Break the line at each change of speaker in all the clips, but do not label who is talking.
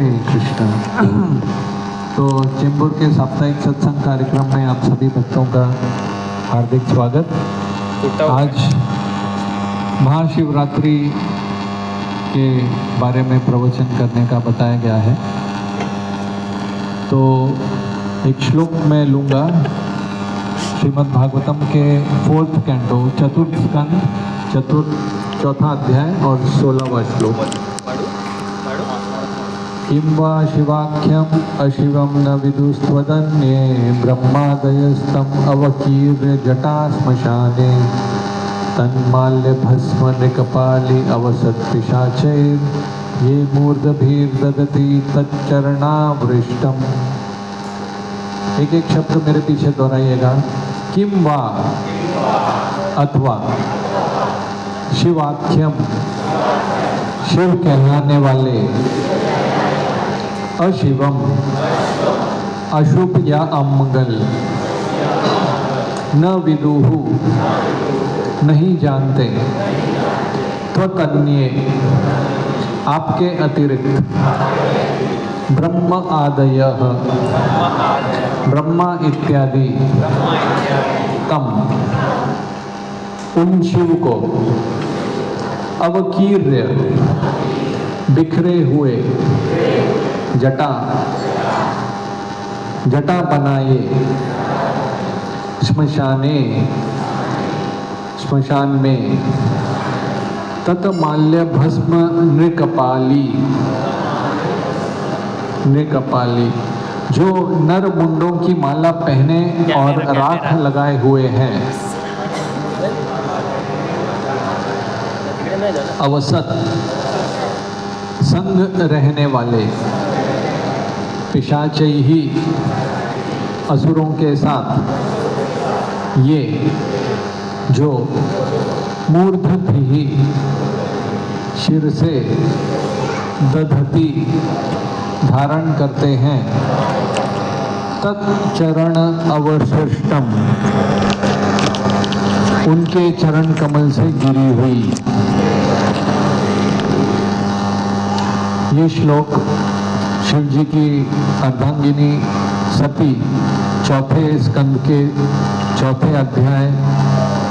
हरे कृष्णा। तो चेंबूर के साप्ताहिक सत्संग कार्यक्रम में आप सभी भक्तों का हार्दिक स्वागत। आज महाशिवरात्रि के बारे में प्रवचन करने का बताया गया है। तो एक श्लोक मैं लूँगा श्रीमद् भागवतम के 4th कैंटो चतुर्थ स्कंद चौथा अध्याय और 16वां श्लोक। किं वा शिवाख्यम अशिवम न विदुस्त्वदन्ये ब्रह्मादयस्तम अवकीर्य जटा श्मशाने तन्माल्य भस्म निकपाली अवसत् पिशाचैर् ये मूर्धभिर्ददति तच्चरणावृष्टम। एक एक शब्द मेरे पीछे दोहराइएगा। किं वा अथवा शिवाख्यम शिव कहलाने वाले अशिवम अशुभ या अमंगल न विदुहु नहीं जानते त्वतन्ये आपके अतिरिक्त ब्रह्म आदयः ब्रह्मा इत्यादि तम उन शिव को अवकीर्य बिखरे हुए जटा बनाए श्मशान में तत माल्य भस्म नृकपाली जो नर मुंडों की माला पहने और राख लगाए हुए हैं अवसत संग रहने वाले पिशाच ही असुरों के साथ ये जो मूर्धभिः शिर से दधति धारण करते हैं तच्चरण अवशिष्टम उनके चरण कमल से गिरी हुई। ये श्लोक शिव जी की अर्धांगिनी सती चौथे स्कंद के चौथे अध्याय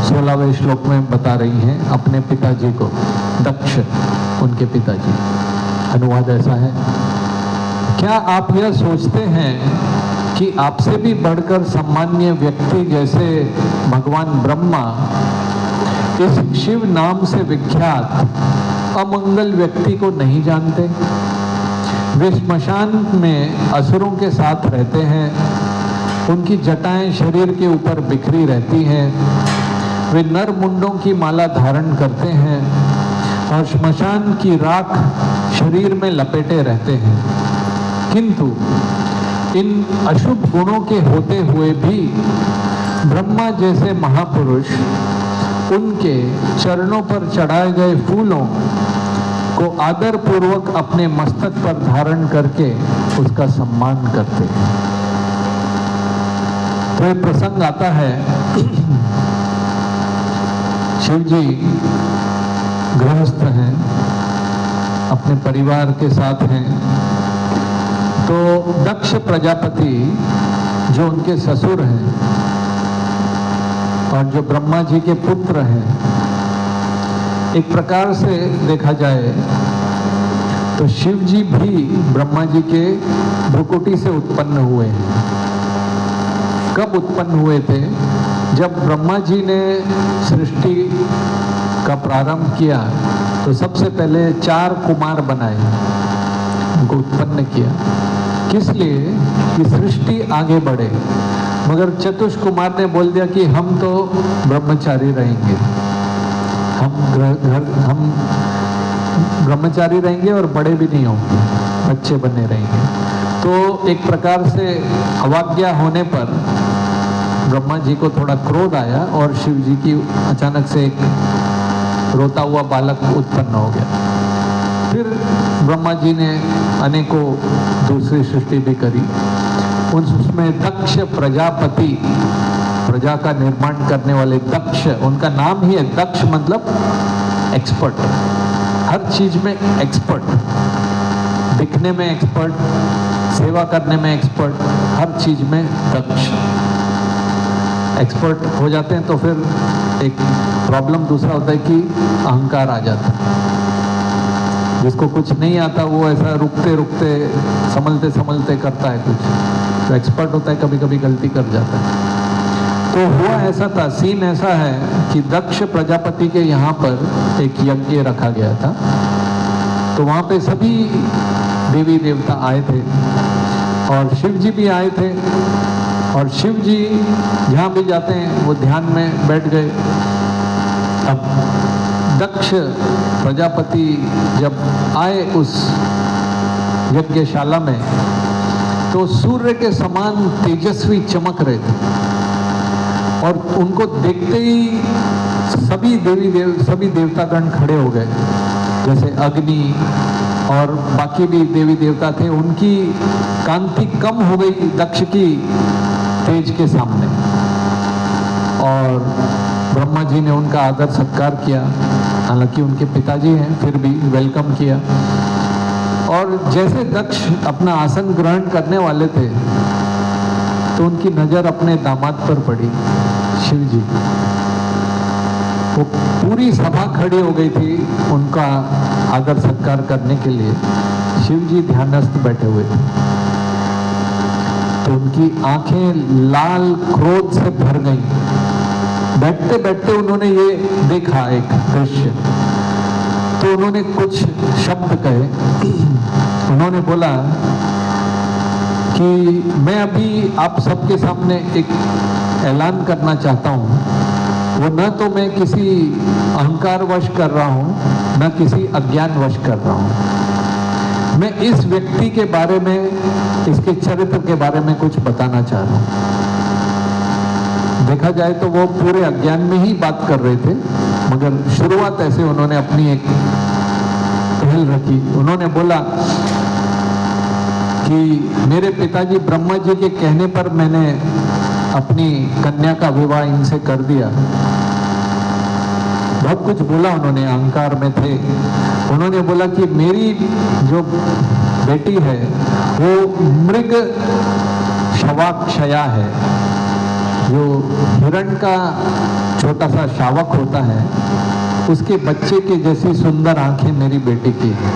16वें श्लोक में बता रही हैं अपने पिताजी को, दक्ष उनके पिताजी। अनुवाद ऐसा है। क्या आप यह सोचते हैं कि आपसे भी बढ़कर सम्मान्य व्यक्ति जैसे भगवान ब्रह्मा इस शिव नाम से विख्यात अमंगल व्यक्ति को नहीं जानते? वे श्मशान में असुरों के साथ रहते हैं, उनकी जटाएं शरीर के ऊपर बिखरी रहती हैं, वे नर मुंडों की माला धारण करते हैं और श्मशान की राख शरीर में लपेटे रहते हैं। किंतु इन अशुभ गुणों के होते हुए भी ब्रह्मा जैसे महापुरुष उनके चरणों पर चढ़ाए गए फूलों को आदर पूर्वक अपने मस्तक पर धारण करके उसका सम्मान करते हैं। तो ये प्रसंग आता है, शिव जी गृहस्थ हैं, अपने परिवार के साथ हैं। तो दक्ष प्रजापति जो उनके ससुर हैं और जो ब्रह्मा जी के पुत्र हैं, एक प्रकार से देखा जाए तो शिव जी भी ब्रह्मा जी के भ्रुकुटी से उत्पन्न हुए हैं। कब उत्पन्न हुए थे? जब ब्रह्मा जी ने सृष्टि का प्रारंभ किया तो सबसे पहले 4 कुमार बनाए, उनको उत्पन्न किया। किस लिए? कि सृष्टि आगे बढ़े। मगर चतुष कुमार ने बोल दिया कि हम तो ब्रह्मचारी रहेंगे, हम ब्रह्मचारी रहेंगे और बड़े भी नहीं होंगे, बच्चे बने रहेंगे। तो एक प्रकार से अवाज्ञा होने पर ब्रह्मा जी को थोड़ा क्रोध आया और शिव जी की अचानक से एक रोता हुआ बालक उत्पन्न हो गया। फिर ब्रह्मा जी ने अनेकों दूसरी सृष्टि भी करी। उसमें दक्ष प्रजापति, प्रजा का निर्माण करने वाले दक्ष, उनका नाम ही है दक्ष, मतलब एक्सपर्ट, हर चीज में एक्सपर्ट। दिखने में एक्सपर्ट, सेवा करने में एक्सपर्ट, हर चीज में दक्ष। एक्सपर्ट हो जाते हैं तो फिर एक प्रॉब्लम दूसरा होता है कि अहंकार आ जाता है। जिसको कुछ नहीं आता वो ऐसा रुकते रुकते संभलते संभलते करता है कुछ, तो एक्सपर्ट होता है कभी कभी गलती कर जाता है। तो हुआ ऐसा था, सीन ऐसा है कि दक्ष प्रजापति के यहाँ पर एक यज्ञ रखा गया था, तो वहाँ पे सभी देवी देवता आए थे और शिव जी भी आए थे। और शिव जी जहाँ भी जाते हैं वो ध्यान में बैठ गए। अब दक्ष प्रजापति जब आए उस यज्ञशाला में तो सूर्य के समान तेजस्वी चमक रहे थे और उनको देखते ही सभी सभी देवतागण खड़े हो गए। जैसे अग्नि और बाकी भी देवी देवता थे, उनकी कांति कम हो गई दक्ष की तेज के सामने। और ब्रह्मा जी ने उनका आदर सत्कार किया, हालांकि उनके पिताजी हैं फिर भी वेलकम किया। और जैसे दक्ष अपना आसन ग्रहण करने वाले थे तो उनकी नजर अपने दामाद पर पड़ी, शिव जी। वो पूरी सभा खड़ी हो गई थी उनका आदर सत्कार करने के लिए। शिव जी ध्यानस्थ बैठे हुए थे तो उनकी आंखें लाल क्रोध से भर गईं। बैठते बैठते उन्होंने ये देखा एक दृश्य, तो उन्होंने कुछ शब्द कहे। उन्होंने बोला कि मैं अभी आप सबके सामने एक ऐलान करना चाहता हूँ, वो न तो मैं किसी अहंकार वश कर रहा हूँ न किसी अज्ञान वश कर रहा हूँ। मैं इस व्यक्ति के बारे में, इसके चरित्र के बारे में कुछ बताना चाह रहा हूँ। देखा जाए तो वो पूरे अज्ञान में ही बात कर रहे थे, मगर शुरुआत ऐसे उन्होंने अपनी एक पहल रखी। उन्होंने बोला कि मेरे पिताजी ब्रह्मा जी के कहने पर मैंने अपनी कन्या का विवाह इनसे कर दिया। बहुत कुछ बोला उन्होंने, अहंकार में थे। उन्होंने बोला कि मेरी जो बेटी है वो मृग शवाक्षया है, जो हिरण का छोटा सा शावक होता है उसके बच्चे के जैसी सुंदर आंखें मेरी बेटी की है,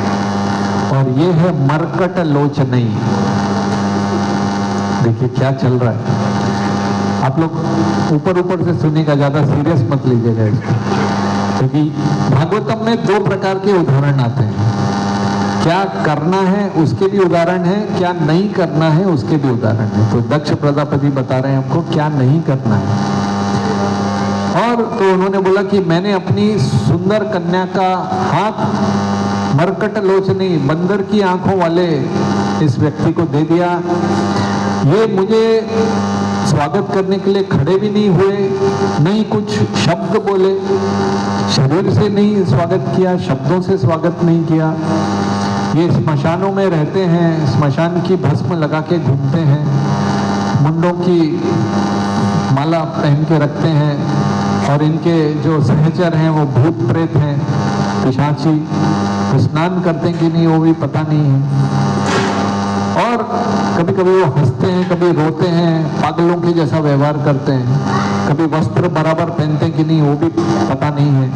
और ये है मरकट लोचनई। देखिए क्या चल रहा है। आप लोग ऊपर ऊपर से सुनिएगा, ज्यादा सीरियस मत लीजिएगा इसको, क्योंकि भागवतम में दो प्रकार के उदाहरण आते हैं। क्या करना है उसके भी उदाहरण है, क्या नहीं करना है उसके भी उदाहरण है। तो दक्ष प्रजापति बता रहे हैं हमको क्या नहीं करना है। और तो उन्होंने बोला कि मैंने अपनी सुंदर कन्या का हाथ मरकट लोचनी, बंदर की आंखों वाले इस व्यक्ति को दे दिया। ये मुझे स्वागत करने के लिए खड़े भी नहीं हुए, नहीं कुछ शब्द बोले, शरीर से नहीं स्वागत किया, शब्दों से स्वागत नहीं किया। ये स्मशानों में रहते हैं, स्मशान की भस्म लगा के घूमते हैं, मुंडों की माला पहन के रखते हैं, और इनके जो सहचर हैं वो भूत प्रेत हैं, पिशाची। तो स्नान करते हैं कि नहीं वो भी पता नहीं है। और कभी कभी वो हंसते हैं, कभी रोते हैं, पागलों के जैसा व्यवहार करते हैं, कभी वस्त्र बराबर पहनते हैं कि नहीं वो भी पता नहीं है।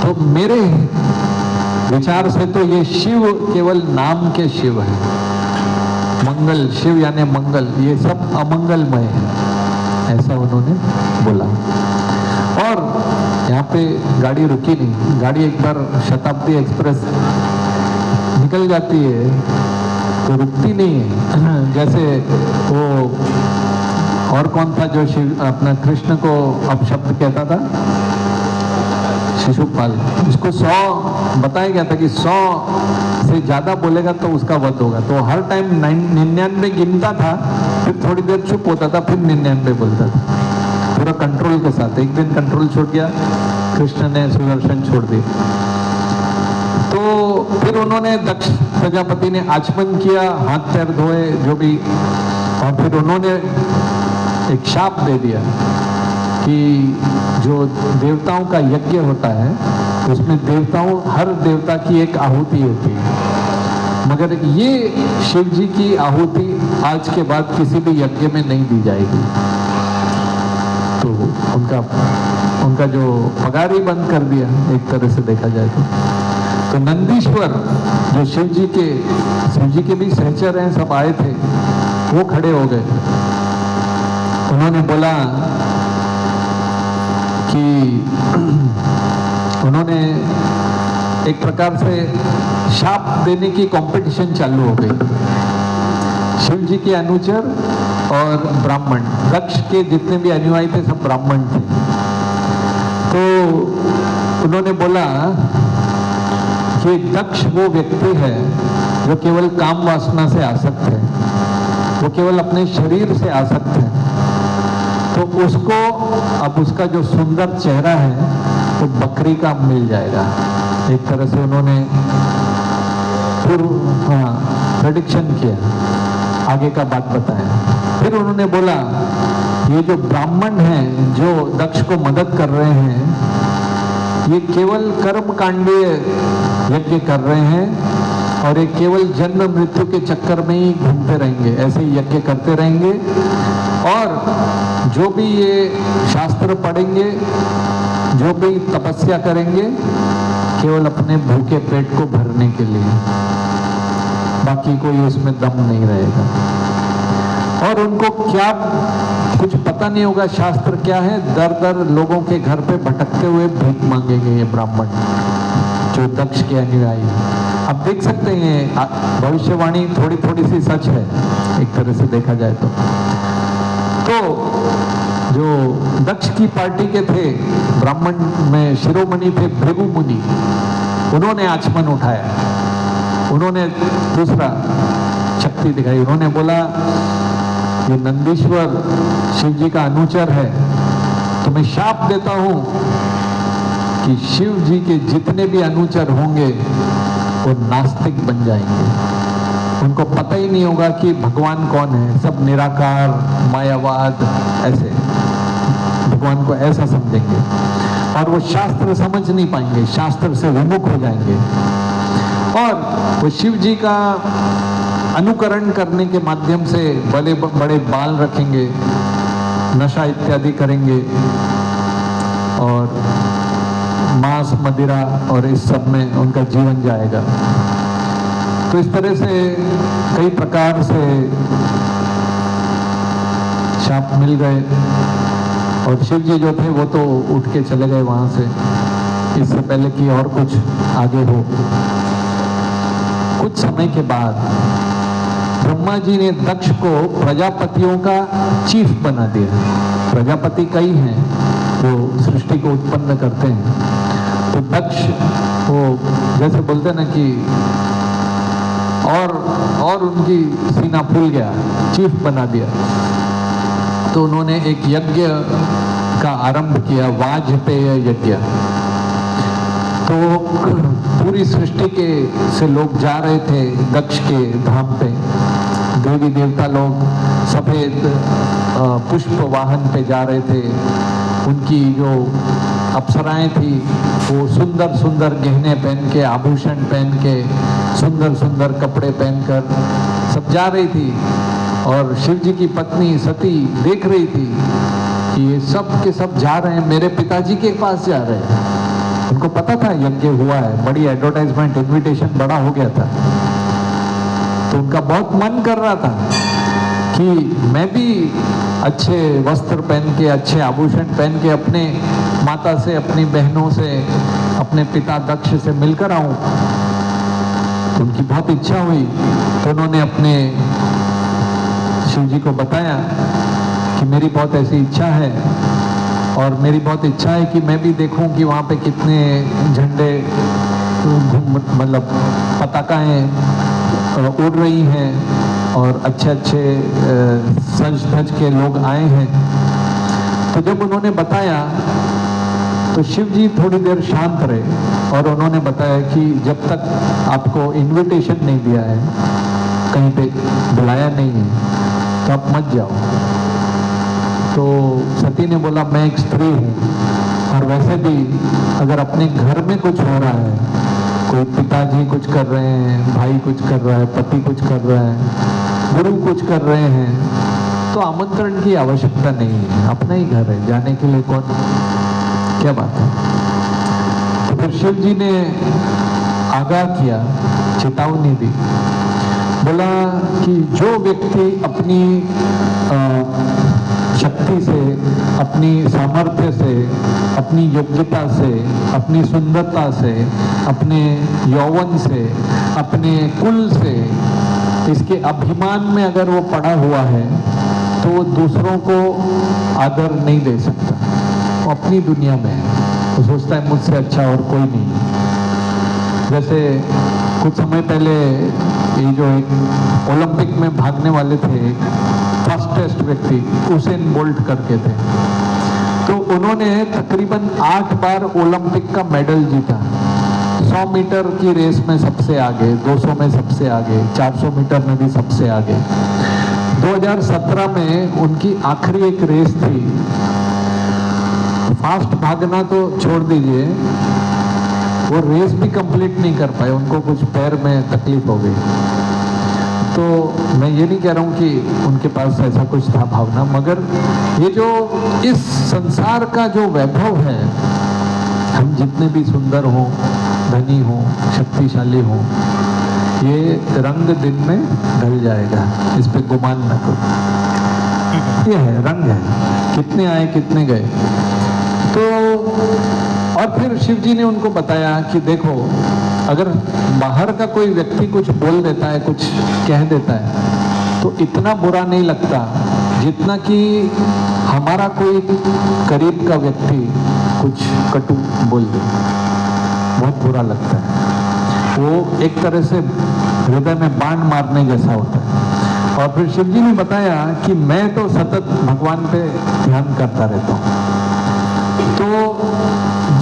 तो मेरे विचार से तो ये शिव केवल नाम के शिव है। मंगल, शिव यानी मंगल, ये सब अमंगलमय है, ऐसा उन्होंने बोला। और यहाँ पे गाड़ी रुकी नहीं, गाड़ी एक बार शताब्दी एक्सप्रेस निकल जाती है तो रुकती नहीं है। जैसे वो और कौन था जो शिव अपना कृष्ण को अपशब्द कहता था, शिशुपाल। इसको 100 बताया गया था कि 100 से ज्यादा बोलेगा तो उसका वध होगा। तो हर टाइम 99 गिनता था, फिर थोड़ी देर चुप होता था, फिर 99 बोलता था, पूरा कंट्रोल के साथ। एक दिन कंट्रोल छूट गया, कृष्ण ने सुदर्शन छोड़ दिया। तो फिर उन्होंने दक्ष प्रजापति ने आचमन किया, हाथ पैर धोए जो भी, और फिर उन्होंने एक शाप दे दिया कि जो देवताओं का यज्ञ होता है उसमें देवताओं, हर देवता की एक आहुति होती है, मगर ये शिव जी की आहुति आज के बाद किसी भी यज्ञ में नहीं दी जाएगी। तो उनका जो पगार ही बंद कर दिया एक तरह से देखा जाए तो नंदीश्वर जो शिव जी के भी सहचर हैं, सब आए थे, वो खड़े हो गए। उन्होंने बोला कि उन्होंने एक प्रकार से शाप देने की कंपटीशन चालू हो गई। शिव जी के अनुचर और ब्राह्मण, दक्ष के जितने भी अनुयायी थे सब ब्राह्मण थे। तो उन्होंने बोला कि दक्ष वो व्यक्ति है जो केवल काम वासना से आसक्त है, वो केवल अपने शरीर से आसक्त है, तो उसको अब उसका जो सुंदर चेहरा है वो बकरी का मिल जाएगा। एक तरह से उन्होंने प्रेडिक्शन किया, आगे का बात बताया। फिर उन्होंने बोला ये जो ब्राह्मण हैं जो दक्ष को मदद कर रहे हैं, ये केवल कर्म कांडीय यज्ञ कर रहे हैं और ये केवल जन्म मृत्यु के चक्कर में ही घूमते रहेंगे, ऐसे ही यज्ञ करते रहेंगे। और जो भी ये शास्त्र पढ़ेंगे, जो भी तपस्या करेंगे, केवल अपने भूखे पेट को भरने के लिए, बाकी कोई उसमें दम नहीं रहेगा। और उनको क्या कुछ पता नहीं होगा शास्त्र क्या है, दर दर लोगों के घर पे भटकते हुए भीख मांगेंगे ये ब्राह्मण जो दक्ष के अनुयायी। अब देख सकते हैं भविष्यवाणी थोड़ी थोड़ी सी सच है एक तरह से देखा जाए तो जो दक्ष की पार्टी के थे ब्राह्मण में शिरोमणि थे भृगु मुनि, उन्होंने आचमन उठाया, उन्होंने दूसरा शक्ति दिखाई। उन्होंने बोला ये नंदीश्वर शिव जी का अनुचर है, तो मैं शाप देता हूं कि शिव जी के जितने भी अनुचर होंगे वो नास्तिक बन जाएंगे, उनको पता ही नहीं होगा कि भगवान कौन है, सब निराकार मायावाद ऐसे भगवान को ऐसा समझेंगे और वो शास्त्र समझ नहीं पाएंगे, शास्त्र से विमुख हो जाएंगे और वो शिव जी का अनुकरण करने के माध्यम से बड़े बड़े बाल रखेंगे, नशा इत्यादि करेंगे और मांस मदिरा और इस सब में उनका जीवन जाएगा। तो इस तरह से कई प्रकार से शाप मिल गए और शिव जी जो थे वो तो उठ के चले गए वहां से, इससे पहले कि और कुछ आगे हो। कुछ समय के बाद ब्रह्मा जी ने दक्ष को प्रजापतियों का चीफ बना दिया। प्रजापति कई हैं जो सृष्टि को उत्पन्न करते हैं, तो दक्ष वो जैसे बोलते हैं ना कि और उनकी सीना फूल गया, चीफ बना दिया। तो उन्होंने एक यज्ञ का आरंभ किया, वाजपेय यज्ञ। तो पूरी सृष्टि के से लोग जा रहे थे दक्ष के धाम पे, देवी देवता लोग सफेद पुष्प वाहन पे जा रहे थे। उनकी जो अप्सराएं थी वो सुंदर सुंदर गहने पहन के, आभूषण पहन के, सुंदर सुंदर कपड़े पहनकर सब जा रही थी और शिव जी की पत्नी सती देख रही थी कि ये सब के सब जा रहे हैं, मेरे पिताजी के पास जा रहे हैं। उनको पता था यज्ञ हुआ है, बड़ी एडवर्टाइजमेंट इनविटेशन बड़ा हो गया था, तो उनका बहुत मन कर रहा था कि मैं भी अच्छे वस्त्र पहन के, अच्छे आभूषण पहन के अपने माता से, अपनी बहनों से, अपने पिता दक्ष से मिलकर आऊं। तो उनकी बहुत इच्छा हुई, तो उन्होंने अपने शिव जी को बताया कि मेरी बहुत ऐसी इच्छा है और मेरी बहुत इच्छा है कि मैं भी देखूं कि वहाँ पे कितने झंडे मतलब पताकाएं उड़ रही हैं और अच्छे अच्छे सज धज के लोग आए हैं। तो जब उन्होंने बताया तो शिव जी थोड़ी देर शांत रहे और उन्होंने बताया कि जब तक आपको इनविटेशन नहीं दिया है, कहीं पे बुलाया नहीं है, तो आप मत जाओ। तो सती ने बोला मैं एक स्त्री हूँ और वैसे भी अगर अपने घर में कुछ हो रहा है, कोई पिताजी कुछ कर रहे हैं, भाई कुछ कर रहा है, पति कुछ कर रहा है, गुरु कुछ कर रहे हैं, तो आमंत्रण की आवश्यकता नहीं है, अपना ही घर है, जाने के लिए कौन, क्या बात है। तो फिर शिव जी ने आगाह किया, चेतावनी दी, बोला कि जो व्यक्ति अपनी शक्ति से, अपनी सामर्थ्य से, अपनी योग्यता से, अपनी सुंदरता से, अपने यौवन से, अपने कुल से, इसके अभिमान में अगर वो पड़ा हुआ है तो वो दूसरों को आदर नहीं दे सकता। वो अपनी दुनिया में है, वो सोचता है मुझसे अच्छा और कोई नहीं। जैसे कुछ समय पहले ये जो एक ओलंपिक में भागने वाले थे, फास्टेस्ट व्यक्ति उसेन बोल्ट करके थे, तो उन्होंने तकरीबन 8 बार ओलंपिक का मेडल जीता। 100 मीटर की रेस में सबसे आगे, 200 में सबसे आगे, 400 मीटर में भी सबसे आगे। 2017 में उनकी आखिरी एक रेस थी, फास्ट भागना तो छोड़ दीजिए, वो रेस भी कंप्लीट नहीं कर पाए, उनको कुछ पैर में तकलीफ हो गई। तो मैं ये नहीं कह रहा हूँ कि उनके पास ऐसा कुछ था भावना, मगर ये जो इस संसार का जो वैभव है, हम जितने भी सुंदर हों, धनी हों, शक्तिशाली हों, ये रंग दिन में ढल जाएगा, इस पे गुमान न करो। ये है, रंग है, कितने आए कितने गए। तो और फिर शिव जी ने उनको बताया कि देखो, अगर बाहर का कोई व्यक्ति कुछ बोल देता है, कुछ कह देता है, तो इतना बुरा नहीं लगता जितना कि हमारा कोई करीब का व्यक्ति कुछ कटु बोल दे, बहुत बुरा लगता है। वो एक तरह से हृदय में बाण मारने जैसा होता है। और फिर शिव जी ने बताया कि मैं तो सतत भगवान पे ध्यान करता रहता हूँ, तो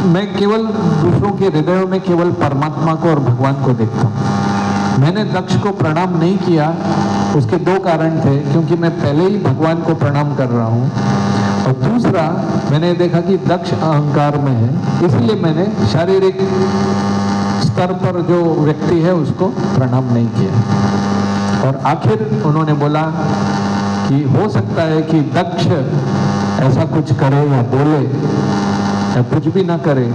मैं केवल दूसरों के हृदयों में केवल परमात्मा को और भगवान को देखता हूँ। मैंने दक्ष को प्रणाम नहीं किया, उसके 2 कारण थे, क्योंकि मैं पहले ही भगवान को प्रणाम कर रहा हूँ, और दूसरा मैंने देखा कि दक्ष अहंकार में है, इसलिए मैंने शारीरिक स्तर पर जो व्यक्ति है उसको प्रणाम नहीं किया। और आखिर उन्होंने बोला कि हो सकता है कि दक्ष ऐसा कुछ करे या बोले या कुछ भी ना करे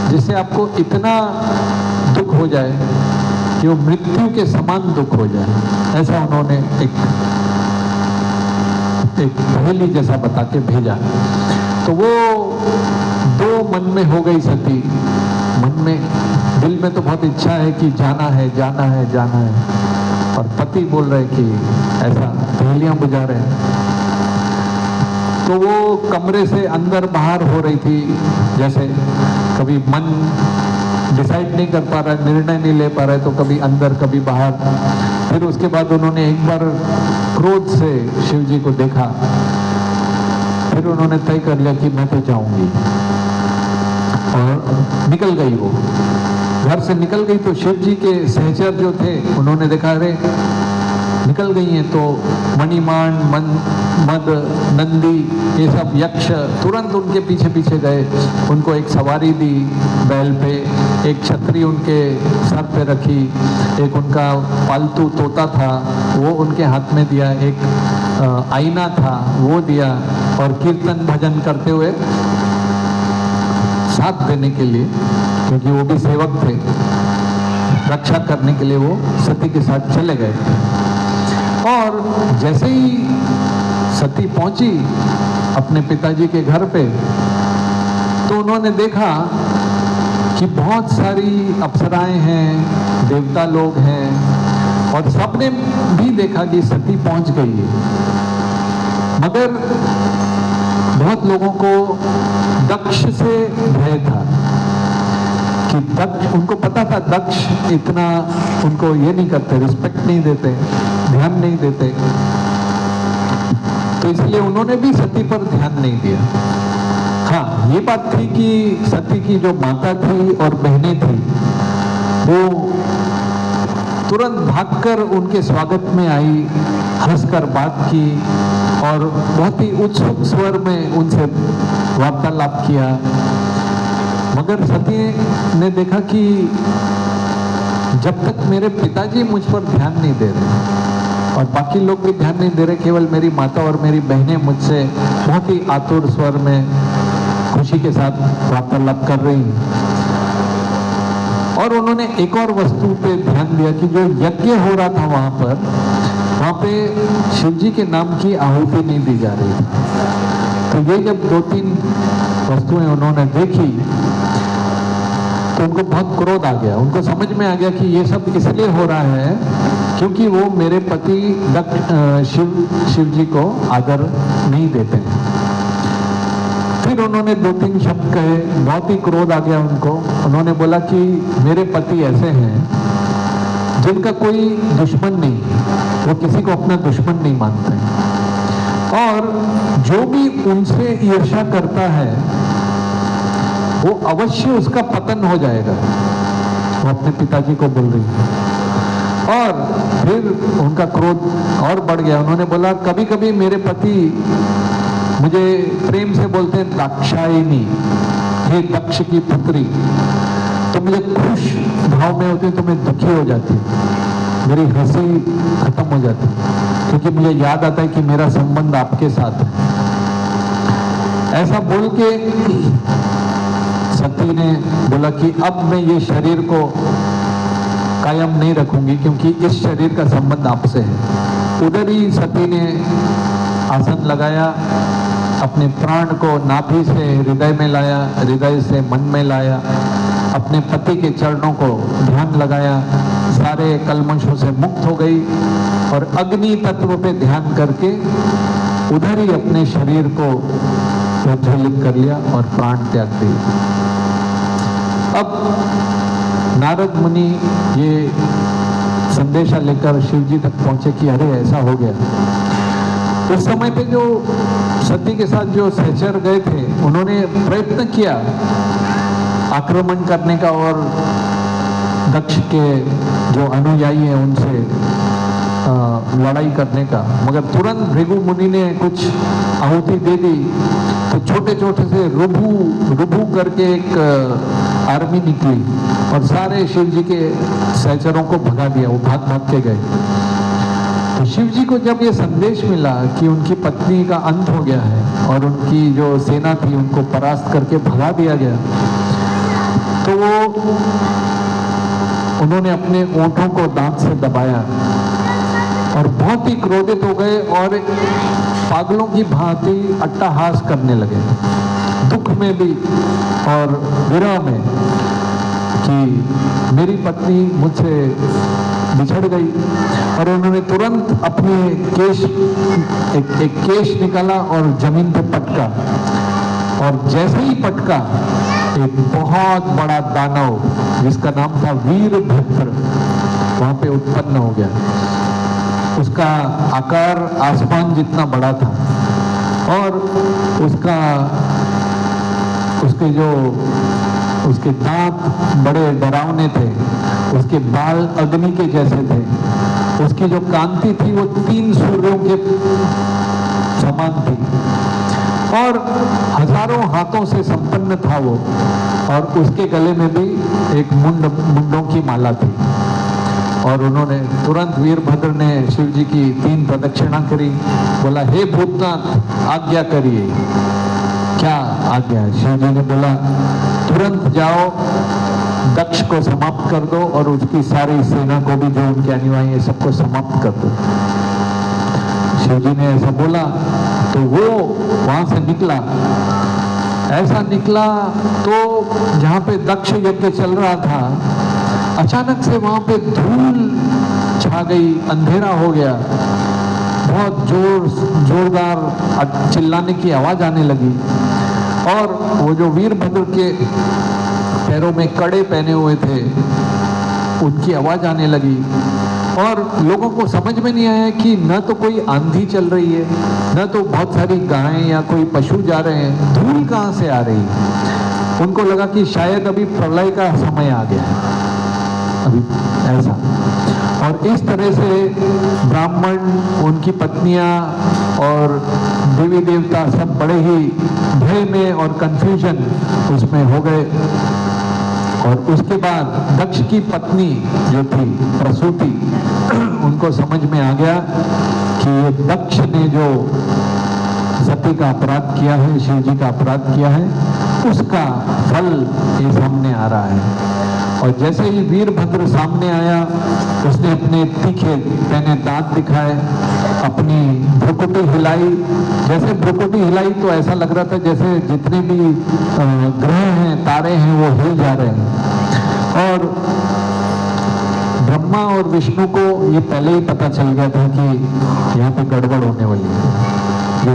जिससे आपको इतना दुख हो जाए कि वो मृत्यु के समान दुख हो जाए। ऐसा उन्होंने एक पहेली जैसा बता के भेजा। तो वो 2 मन में हो गई सती, मन में, दिल में तो बहुत इच्छा है कि जाना है, जाना है, जाना है, और पति बोल रहे कि ऐसा पहेलियां बुझा रहे हैं। तो वो कमरे से अंदर बाहर हो रही थी, जैसे कभी मन डिसाइड नहीं कर पा रहा है, निर्णय नहीं ले पा रहा है, तो कभी अंदर कभी बाहर। फिर उसके बाद उन्होंने एक बार क्रोध से शिव जी को देखा, फिर उन्होंने तय कर लिया कि मैं तो जाऊंगी, और निकल गई। वो घर से निकल गई तो शिव जी के सहचर जो थे उन्होंने देखा, अरे निकल गई हैं, तो मणिमान, मद, नंदी, ये सब यक्ष तुरंत उनके पीछे पीछे गए, उनको एक सवारी दी बैल पे, एक छतरी उनके सर पे रखी, एक उनका पालतू तोता था वो उनके हाथ में दिया, एक आईना था वो दिया, और कीर्तन भजन करते हुए साथ देने के लिए, क्योंकि वो भी सेवक थे, रक्षा करने के लिए वो सती के साथ चले गए। और जैसे ही सती पहुंची अपने पिताजी के घर पे, तो उन्होंने देखा कि बहुत सारी अप्सराएं हैं, देवता लोग हैं, और सबने भी देखा कि सती पहुंच गई है। मगर बहुत लोगों को दक्ष से भय था कि दक्ष, उनको पता था दक्ष इतना उनको ये नहीं करते, रिस्पेक्ट नहीं देते, ध्यान नहीं देते, तो इसलिए उन्होंने भी सती पर ध्यान नहीं दिया। हाँ, ये बात थी कि सती की जो माता थी और बहनें थी वो तुरंत भागकर उनके स्वागत में आई, हंसकर बात की, और बहुत ही उत्सुक स्वर में उनसे वार्तालाप किया मगर सती ने देखा कि जब तक मेरे पिताजी मुझ पर ध्यान नहीं दे रहे और बाकी लोग भी ध्यान नहीं दे रहे, केवल मेरी माता और मेरी बहनें मुझसे बहुत ही आतुर स्वर में खुशी के साथ वार्तालाप कर रही हैं। और उन्होंने एक और वस्तु पे ध्यान दिया कि जो यज्ञ हो रहा था वहाँ पे शिव जी के नाम की आहुति नहीं दी जा रही थी। तो ये जब 2-3 वस्तुएं उन्होंने देखी तो उनको बहुत क्रोध आ गया। उनको समझ में आ गया कि ये सब इसलिए हो रहा है क्योंकि वो मेरे पति शिव जी को आदर नहीं देते हैं। फिर उन्होंने 2-3 शब्द कहे, बहुत ही क्रोध आ गया उनको। उन्होंने बोला कि मेरे पति ऐसे हैं जिनका कोई दुश्मन नहीं, वो किसी को अपना दुश्मन नहीं मानते, और जो भी उनसे ईर्ष्या करता है वो अवश्य उसका पतन हो जाएगा। वो अपने पिताजी को बोल रही है। और फिर उनका क्रोध और बढ़ गया। उन्होंने बोला, कभी कभी मेरे पति मुझे प्रेम से बोलते हैं दाक्षायणी, हे दक्ष की पुत्री, तो मुझे खुश भाव में होती तो मैं दुखी हो जाती, मेरी हंसी खत्म हो जाती, क्योंकि मुझे याद आता है कि मेरा संबंध आपके साथ है। ऐसा बोल के सती ने बोला कि अब मैं ये शरीर को कायम नहीं रखूंगी क्योंकि इस शरीर का संबंध आपसे है। उधर ही सती ने आसन लगाया, अपने प्राण को नाभि से हृदय में लाया, हृदय से मन में लाया, अपने पति के चरणों को ध्यान लगाया, सारे कल्मशों से मुक्त हो गई और अग्नि तत्व पे ध्यान करके उधर ही अपने शरीर को प्रज्वलित कर लिया और प्राण त्याग दिए। अब नारद मुनि ये संदेशा लेकर शिव जी तक पहुंचे कि अरे ऐसा हो गया। उस समय पे जो सती के साथ जो सहचर गए थे उन्होंने प्रयत्न किया आक्रमण करने का और दक्ष के जो अनुयायी हैं उनसे लड़ाई करने का, मगर तुरंत भृगु मुनि ने कुछ आहुति दे दी तो छोटे छोटे से रुभु करके एक आर्मी निकली और सारे शिव जी के सहचरों को भगा दिया। वो भाग भाग के गए। तो शिव जी को जब ये संदेश मिला कि उनकी पत्नी का अंत हो गया है और उनकी जो सेना थी उनको परास्त करके भगा दिया गया, तो उन्होंने अपने ओंठों को दांत से दबाया और बहुत ही क्रोधित हो गए और पागलों की भांति अट्टहास करने लगे, दुख में भी और विरह में कि मेरी पत्नी मुझसे बिछड़ गई। और उन्होंने तुरंत अपने केश एक केश निकाला और जमीन पे पटका, और जैसे ही पटका एक बहुत बड़ा दानव जिसका नाम था वीरभद्र वहां पे उत्पन्न हो गया। उसका आकार आसमान जितना बड़ा था और उसके दांत बड़े डरावने थे, उसके बाल अग्नि के जैसे थे, उसकी जो कांति थी वो 3 सूर्यों के समान थी और हजारों हाथों से संपन्न था वो, और उसके गले में भी एक मुंडों की माला थी। और उन्होंने तुरंत वीरभद्र ने शिव जी की 3 प्रदक्षिणा करी, बोला हे भूतनाथ आज्ञा करिए। क्या आज्ञा है? शिव जी ने बोला तुरंत जाओ दक्ष को समाप्त कर दो और उसकी सारी सेना को भी जो उनके अनुयायी है सबको समाप्त कर दो। शिव जी ने ऐसा बोला तो वो वहां से निकला। ऐसा निकला तो जहां पे दक्ष यज्ञ चल रहा था अचानक से वहां पे धूल छा गई, अंधेरा हो गया, बहुत जोरदार चिल्लाने की आवाज आने लगी और वो जो वीरभद्र के पैरों में कड़े पहने हुए थे उनकी आवाज आने लगी और लोगों को समझ में नहीं आया कि न तो कोई आंधी चल रही है, न तो बहुत सारी गायें या कोई पशु जा रहे हैं, धूल कहाँ से आ रही है। उनको लगा कि शायद अभी प्रलय का समय आ गया है, अभी ऐसा। और इस तरह से ब्राह्मण, उनकी पत्नियां और देवी देवता सब बड़े ही भय में और कंफ्यूजन उसमें हो गए। और उसके बाद दक्ष की पत्नी जो थी प्रसूति, उनको समझ में आ गया कि ये दक्ष ने जो सती का अपराध किया है, शिव जी का अपराध किया है, उसका फल ये सामने आ रहा है। और जैसे ही वीरभद्र सामने आया, उसने अपने तीखे पहने दांत दिखाए, अपनी भ्रुकुटी हिलाई। जैसे भ्रुकुटी हिलाई तो ऐसा लग रहा था जैसे जितने भी ग्रह हैं, तारे हैं, वो हिल जा रहे हैं। और ब्रह्मा और विष्णु को ये पहले ही पता चल गया था कि यहाँ पे गड़बड़ होने वाली है। जो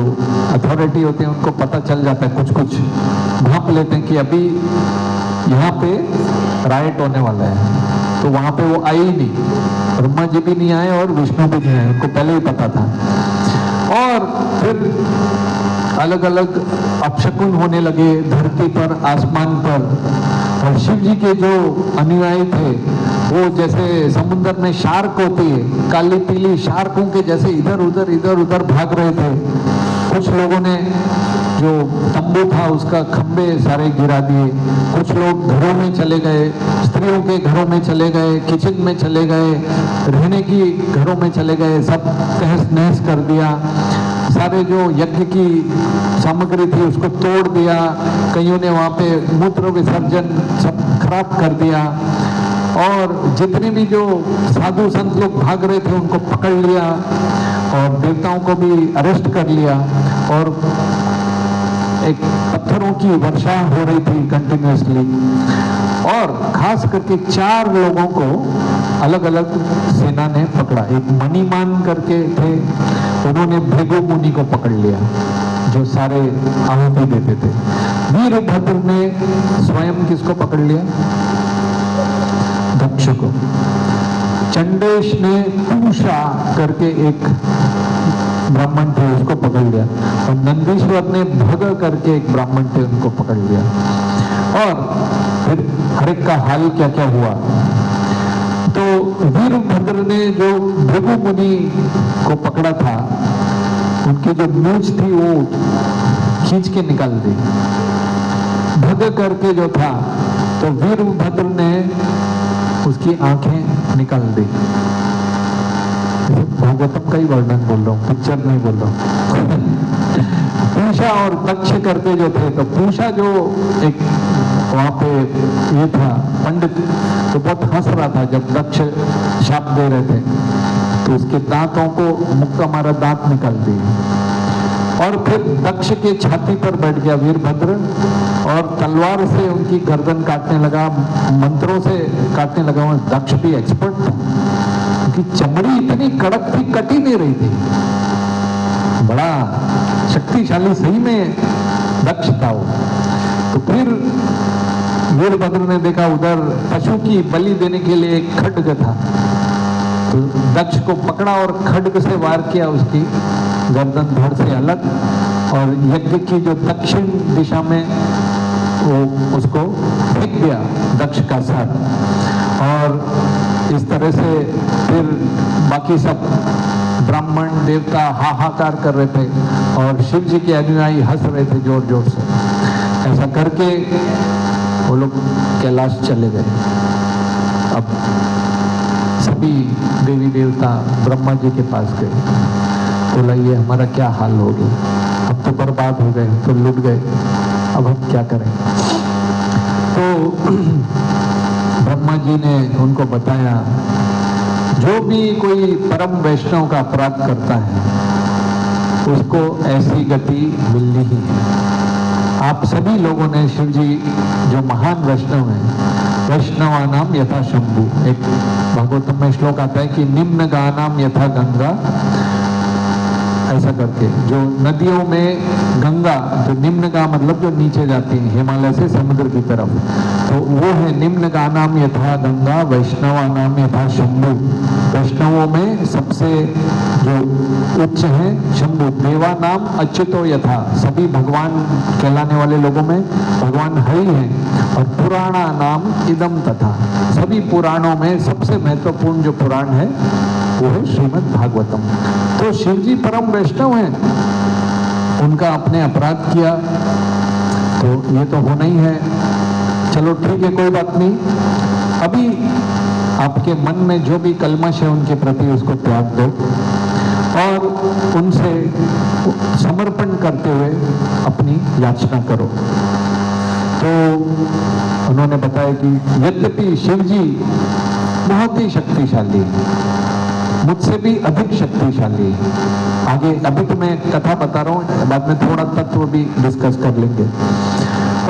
अथॉरिटी होते हैं उनको पता चल जाता है, कुछ कुछ भांप लेते हैं कि अभी यहाँ पे राइट होने वाला है। तो वहां पे वो आई ही नहीं, ब्रह्मा जी भी नहीं आए और विष्णु भी नहीं आए, उनको पहले ही पता था। और फिर अलग अलग अपशकुन होने लगे धरती पर, आसमान पर। और शिव जी के जो अनुयायी थे, वो जैसे समुद्र में शार्क होती है, काली पीली शार्कों के जैसे इधर उधर भाग रहे थे। कुछ लोगों ने जो तंबू था उसका खंबे सारे गिरा दिए, कुछ लोग घरों में चले गए, स्त्रियों के घरों में चले गए, किचन में चले गए, रहने की घरों में चले गए, सब तहस नहस कर दिया। सारे जो यज्ञ की सामग्री थी उसको तोड़ दिया, कईयों ने वहाँ पे मूत्र विसर्जन सब खराब कर दिया। और जितने भी जो साधु संत लोग भाग रहे थे उनको पकड़ लिया और देवताओं को भी अरेस्ट कर लिया। और एक पत्थरों की वर्षा हो रही थी कंटिन्यूअसली। और खास करके 4 लोगों को अलग अलग सेना ने पकड़ा। एक मणिमान करके थे, उन्होंने भृगु मुनि को पकड़ लिया जो सारे आहुति देते थे। वीरभद्र ने स्वयं किसको पकड़ लिया? दक्ष को। चंडेश ने पूषा करके एक ब्राह्मण थे, उसको पकड़ लिया। और नंदीश्वर ने भग करके एक ब्राह्मण थे, उनको पकड़ लिया। और फिर हर एक का हाल क्या क्या हुआ। तो वीरभद्र ने जो भृगु मुनि को पकड़ा था, उनकी जो मूंछ थी वो खींच के निकाल दी, भग करके जो था। तो वीरभद्र ने उसकी आंखें निकाल दी। भागवतम का ही वर्णन बोल रहा हूँ, पिक्चर नहीं बोल रहा हूँ। पूषा और दक्ष करके जो थे, तो पूषा जो एक वहां पे ये था पंडित, तो बहुत हंस रहा था जब दक्ष शाप दे रहे थे, तो उसके दांतों को मुक्का मारा, दांत निकाल दिए। और फिर दक्ष के छाती पर बैठ गया वीरभद्र और तलवार से उनकी गर्दन काटने लगा, मंत्रों से काटने लगा। दक्ष भी एक्सपर्ट था, उनकी चमड़ी इतनी कड़क थी, कट ही नहीं रही थी। बड़ा शक्तिशाली सही में दक्ष था वो। तो फिर वीरभद्र ने देखा उधर पशु की बलि देने के लिए एक खड्ग था, तो दक्ष को पकड़ा और खड्ग से वार किया, उसकी गर्दन धड़ से अलग। और यज्ञ की जो दक्षिण दिशा में वो उसको फेंक दिया दक्ष का सर। और इस तरह से फिर बाकी सब ब्राह्मण देवता हाहाकार कर रहे थे और शिव जी के अनुयायी हंस रहे थे जोर जोर से। ऐसा करके वो लोग कैलाश चले गए। अब सभी देवी देवता ब्रह्मा जी के पास गए, बोला ये हमारा क्या हाल हो गया, अब तो बर्बाद हो गए, तो लुट गए, अब हम क्या करें। तो ब्रह्मा जी ने उनको बताया, जो भी कोई परम वैष्णव का अपराध करता है उसको ऐसी गति मिलनी ही है। आप सभी लोगों ने, शिव जी जो महान वैष्णव हैं, वैष्णवानाम यथा शंभु, एक भागवतम में श्लोक आता है कि निम्न गानाम यथा गंगा, ऐसा करके जो नदियों में गंगा, जो निम्न गा मतलब जो नीचे जाती है हिमालय से समुद्र की तरफ, तो वो है निम्न गानाम यथा गंगा, वैष्णवानाम यथा शंभु। वैष्णवों में सबसे जो उच्च हैं, शंभु देवा नाम अच्युतो यथा, सभी भगवान कहलाने वाले लोगों में भगवान हरि हैं। और पुराणा नाम इदम तथा, सभी पुराणों में सबसे महत्वपूर्ण जो पुराण है वो है श्रीमद् भागवतम। तो शिव जी परम वैष्णव हैं, उनका अपने अपराध किया तो ये तो होना ही है। चलो ठीक है, कोई बात नहीं। अभी आपके मन में जो भी कलमश है उनके प्रति उसको त्याग दो और उनसे समर्पण करते हुए अपनी याचना करो। तो उन्होंने बताया कि यद्यपि शिव जी बहुत ही शक्तिशाली है, मुझसे भी अधिक शक्तिशाली है। आगे अभी तो मैं कथा बता रहा हूँ, बाद में थोड़ा तत्व भी डिस्कस कर लेंगे।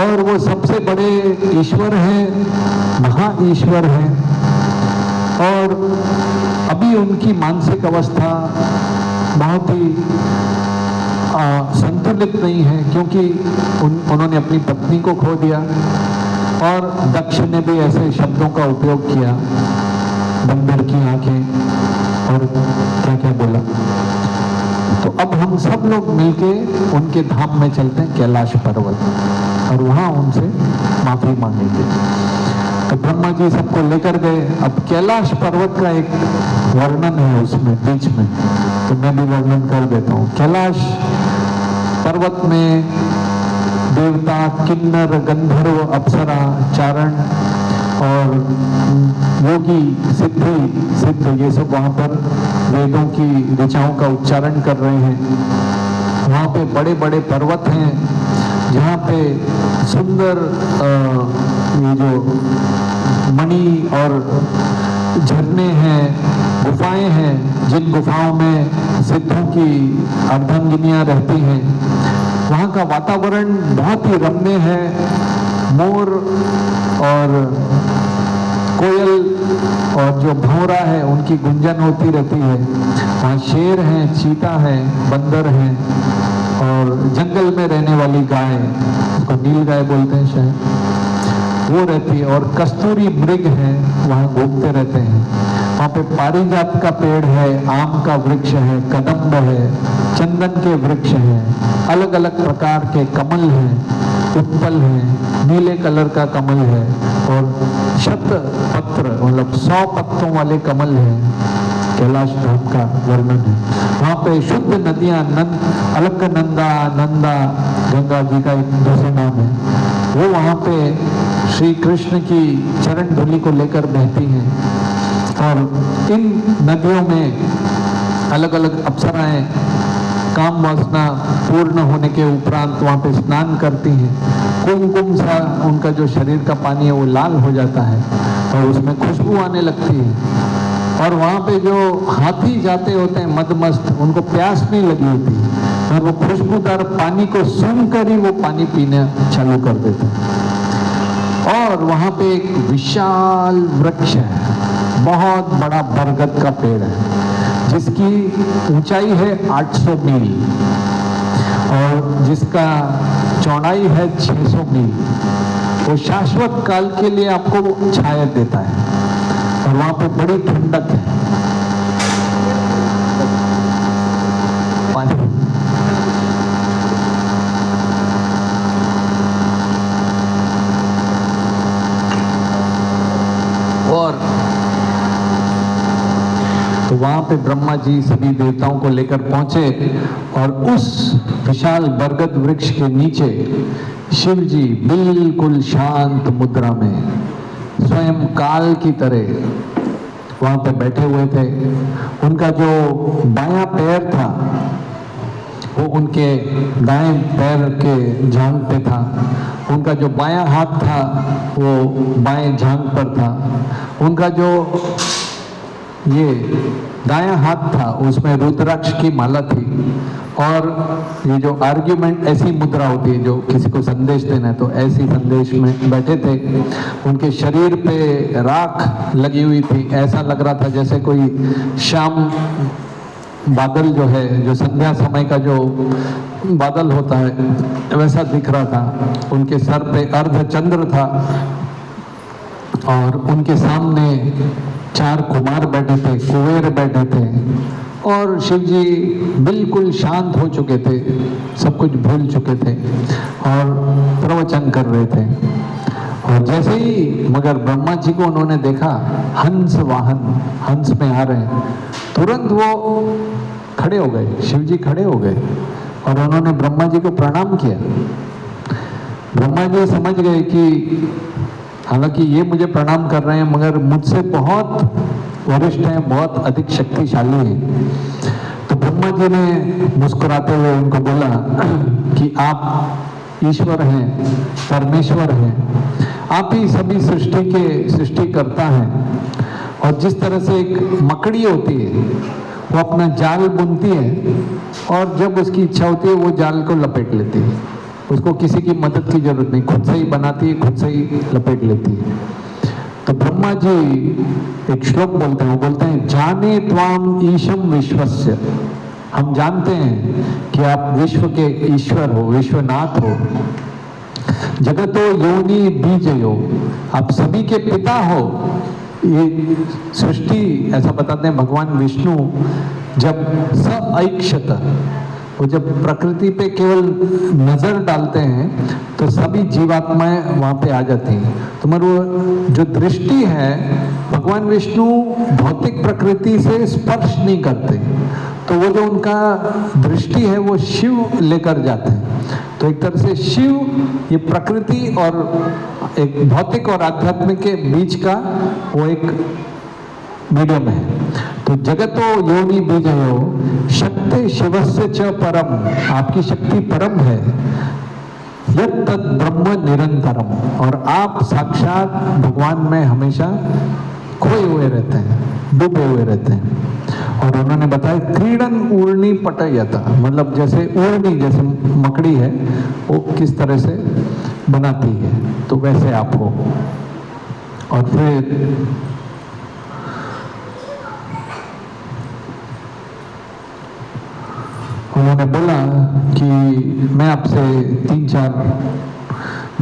और वो सबसे बड़े ईश्वर हैं, महा ईश्वर हैं। और अभी उनकी मानसिक अवस्था बहुत ही संतुलित नहीं है, क्योंकि उन्होंने अपनी पत्नी को खो दिया और दक्ष ने भी ऐसे शब्दों का उपयोग किया, बंदर की आंखें और क्या क्या बोला। तो अब हम सब लोग मिलके उनके धाम में चलते हैं, कैलाश पर्वत, और वहां उनसे माफी मांगेंगे। तो ब्रह्मा जी सबको लेकर गए। अब कैलाश पर्वत का एक वर्णन है उसमें बीच में, तो मैं भी वर्णन कर देता हूँ। कैलाश पर्वत में देवता, किन्नर, गंधर्व, अप्सरा, चारण और योगी, सिद्ध ये सब वहां पर वेदों की ऋचाओं का उच्चारण कर रहे हैं। वहां पे बड़े बड़े पर्वत हैं जहाँ पे सुंदर ये जो मणि और झरने हैं, गुफाएं हैं, जिन गुफाओं में सिद्धों की अर्धांगिनियां रहती हैं। वहाँ का वातावरण बहुत ही रम्य है। मोर और कोयल और जो भंवरा है उनकी गुंजन होती रहती है। वहाँ शेर हैं, चीता है, बंदर हैं और जंगल में रहने वाली गाय, उसको नील गाय बोलते हैं शायद, वो रहती है। और कस्तूरी मृग है, वहाँ घूमते रहते हैं। वहाँ पे पारिजात का पेड़ है, आम का वृक्ष है, कदम्ब है, चंदन के वृक्ष हैं, अलग अलग प्रकार के कमल हैं, उत्पल है, नीले कलर का कमल है और शत पत्र मतलब 100 पत्तों वाले कमल हैं। कैलाश धाम का वर्णन है। वहाँ पे शुद्ध नदियाँ, अलकनंदा, नंदा, गंगा जी का एक दूसरा नाम है, वो वहाँ पे श्री कृष्ण की चरण धूलि को लेकर बहती हैं। और इन नदियों में अलग अलग अप्सराएं काम वासना पूर्ण होने के उपरांत वहाँ पे स्नान करती हैं। कुमकुम सा उनका जो शरीर का पानी है वो लाल हो जाता है और उसमें खुशबू आने लगती है। और वहाँ पे जो हाथी जाते होते हैं मदमस्त, उनको प्यास नहीं लगी होती और वो खुशबूदार पानी को सुनकर ही वो पानी पीना चालू कर देते हैं। और वहाँ पे एक विशाल वृक्ष है, बहुत बड़ा बरगद का पेड़ है जिसकी ऊंचाई है 800 मील और जिसका चौड़ाई है 600 मील। वो शाश्वत काल के लिए आपको छाया देता है और वहाँ पे बड़ी ठंडक है। और तो वहां पे ब्रह्मा जी सभी देवताओं को लेकर पहुंचे और उस विशाल बरगद वृक्ष के नीचे शिव जी बिल्कुल शांत मुद्रा में स्वयं काल की तरह वहां पे बैठे हुए थे। उनका जो बायां पैर था वो उनके दाएं पैर के जांघ पे था, उनका जो बायां हाथ था वो बाएं जांघ पर था, उनका जो ये दायां हाथ था उसमें रुद्राक्ष की माला थी। और ये जो आर्ग्यूमेंट ऐसी मुद्रा होती है जो किसी को संदेश देना है, तो ऐसी संदेश में बैठे थे। उनके शरीर पे राख लगी हुई थी, ऐसा लग रहा था जैसे कोई शाम बादल जो है, जो संध्या समय का जो बादल होता है वैसा दिख रहा था। उनके सर पे अर्धचंद्र था और उनके सामने 4 कुमार बैठे थे, कुबेर बैठे थे और शिव जी बिल्कुल शांत हो चुके थे, सब कुछ भूल चुके थे और प्रवचन कर रहे थे। और जैसे ही मगर ब्रह्मा जी को उन्होंने देखा हंस वाहन, हंस में आ रहे हैं, तुरंत वो खड़े हो गए, शिव जी खड़े हो गए और उन्होंने ब्रह्मा जी को प्रणाम किया। ब्रह्मा जी समझ गए कि हालांकि ये मुझे प्रणाम कर रहे हैं मगर मुझसे बहुत वरिष्ठ हैं, बहुत अधिक शक्तिशाली हैं। तो ब्रह्मा जी ने मुस्कुराते हुए उनको बोला कि आप ईश्वर हैं, परमेश्वर हैं, आप ही सभी सृष्टि करता हैं। और जिस तरह से एक मकड़ी होती है वो अपना जाल बुनती है और जब उसकी इच्छा होती है वो जाल को लपेट लेती है, उसको किसी की मदद की जरूरत नहीं, खुद से ही बनाती है, खुद से ही लपेट लेती है। तो ब्रह्मा जी एक श्लोक बोलते हैं, वो बोलते हैं जाने त्वाम ईशम विश्वस्य, हम जानते हैं कि आप विश्व के ईश्वर हो, विश्वनाथ हो। जगतो योनि बीजयो, आप सभी के पिता हो। ये सृष्टि ऐसा बताते हैं भगवान विष्णु जब सऐक्षत, वो जब प्रकृति पे केवल नजर डालते हैं तो सभी जीवात्माएं वहां पे आ जाती हैं। तो मगर वो जो दृष्टि है, भगवान विष्णु भौतिक प्रकृति से स्पर्श नहीं करते, तो वो जो उनका दृष्टि है वो शिव लेकर जाते हैं। तो एक तरह से शिव ये प्रकृति और एक भौतिक और आध्यात्मिक के बीच का वो एक मीडियम है। तो जगतो योनि बीजयो शक्ति शिवस्य च परम, आपकी शक्ति परम है। यत् तत् ब्रह्म निरंतरम, और आप साक्षात भगवान में हमेशा खोए हुए रहते हैं, डूबे हुए रहते हैं। और उन्होंने बताया क्रीडन ऊर्णी पटयता, मतलब जैसे ऊर्णी, जैसे मकड़ी है वो किस तरह से बनाती है, तो वैसे आप हो। और फिर उन्होंने बोला कि मैं आपसे 3-4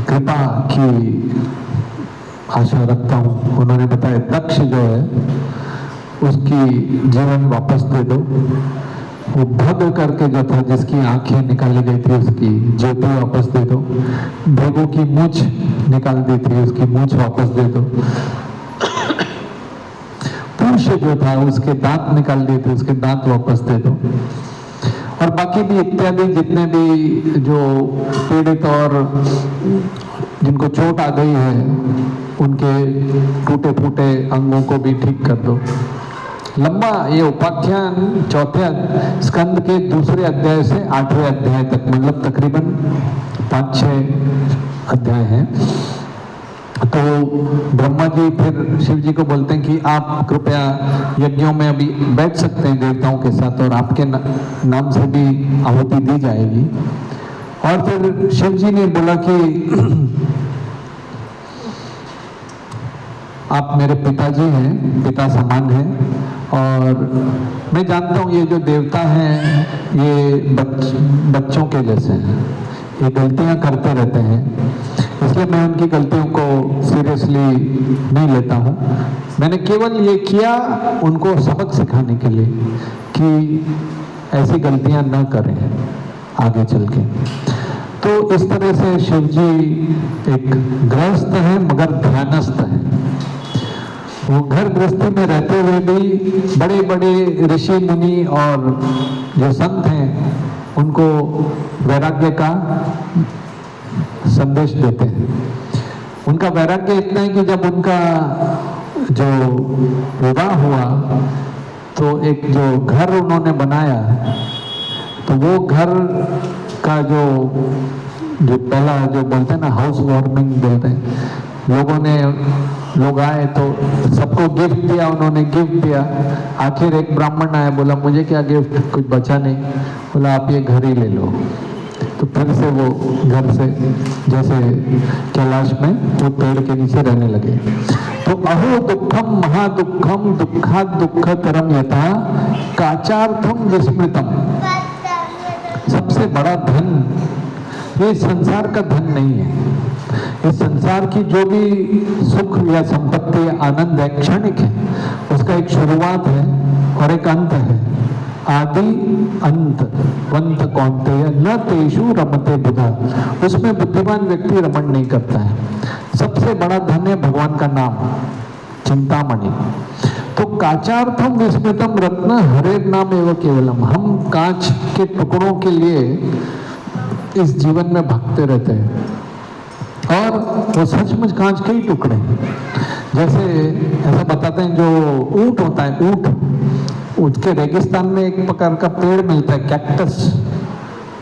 कृपा की आशा रखता हूँ। उन्होंने बताया दक्ष जो है उसकी जीवन वापस दे दो, वो भग करके जो था जिसकी आंखें निकाली गई थी उसकी ज्योति वापस दे दो, भृगु की मूंछ निकाल दी थी उसकी मूंछ वापस दे दो, पुरुष जो था उसके दांत निकाल दिए थे उसके दांत वापस दे दो, और बाकी भी इत्यादि जितने भी जो पीड़ित और जिनको चोट आ गई है उनके टूटे फूटे अंगों को भी ठीक कर दो। लंबा ये उपाख्यान 4 स्कंद के 2 अध्याय से 8वें अध्याय तक, मतलब तकरीबन 5-6 अध्याय हैं। तो ब्रह्मा जी फिर शिव जी को बोलते हैं कि आप कृपया यज्ञों में अभी बैठ सकते हैं देवताओं के साथ, और आपके नाम से भी आहुति दी जाएगी। और फिर शिव जी ने बोला कि आप मेरे पिताजी हैं, पिता समान हैं, और मैं जानता हूँ ये जो देवता हैं ये बच्चों के जैसे हैं, ये गलतियाँ करते रहते हैं, इसलिए मैं उनकी गलतियों को सीरियसली नहीं लेता हूँ। मैंने केवल ये किया उनको सबक सिखाने के लिए कि ऐसी गलतियाँ न करें आगे चल के। तो इस तरह से शिव जी एक गृहस्थ है मगर ध्यानस्थ है। वो घर गृहस्थी में रहते हुए भी बड़े बड़े ऋषि मुनि और जो संत हैं उनको वैराग्य का संदेश देते हैं। उनका वैराग्य इतना है कि जब उनका जो विवाह हुआ तो एक जो घर उन्होंने बनाया, तो वो घर का जो पहला जो बोलते हैं ना हाउस वार्मिंग बोलते हैं, लोग आए तो सबको गिफ्ट दिया, उन्होंने गिफ्ट दिया। आखिर एक ब्राह्मण आया, बोला मुझे क्या गिफ्ट, कुछ बचा नहीं, बोला आप ये घर ही ले लो। तो फिर से वो घर से जैसे कैलाश में वो पेड़ के नीचे रहने लगे। तो अहो दुखम महादुखम दुखा दुखतरम यथा काचार्थम विस्मृतम, सबसे बड़ा धन ये संसार का धन नहीं है। इस संसार की जो भी सुख या संपत्ति आनंद है क्षणिक है, उसका एक शुरुआत है और एक अंत है। आदि अंत वंत कौन्तेय न तेषु रमते बुधा, उसमें बुद्धिमान व्यक्ति रमण नहीं करता है। सबसे बड़ा धन है भगवान का नाम, चिंतामणि। तो काचार्थम विस्मृतम रत्न हरेर नाम एवं केवलम, हम कांच के टुकड़ों के लिए इस जीवन में भागते रहते हैं और वो सचमुच कांच के ही टुकड़े हैं। जैसे ऐसा बताते हैं, जो ऊंट होता है, ऊंट के रेगिस्तान में एक प्रकार का पेड़ मिलता है, कैक्टस,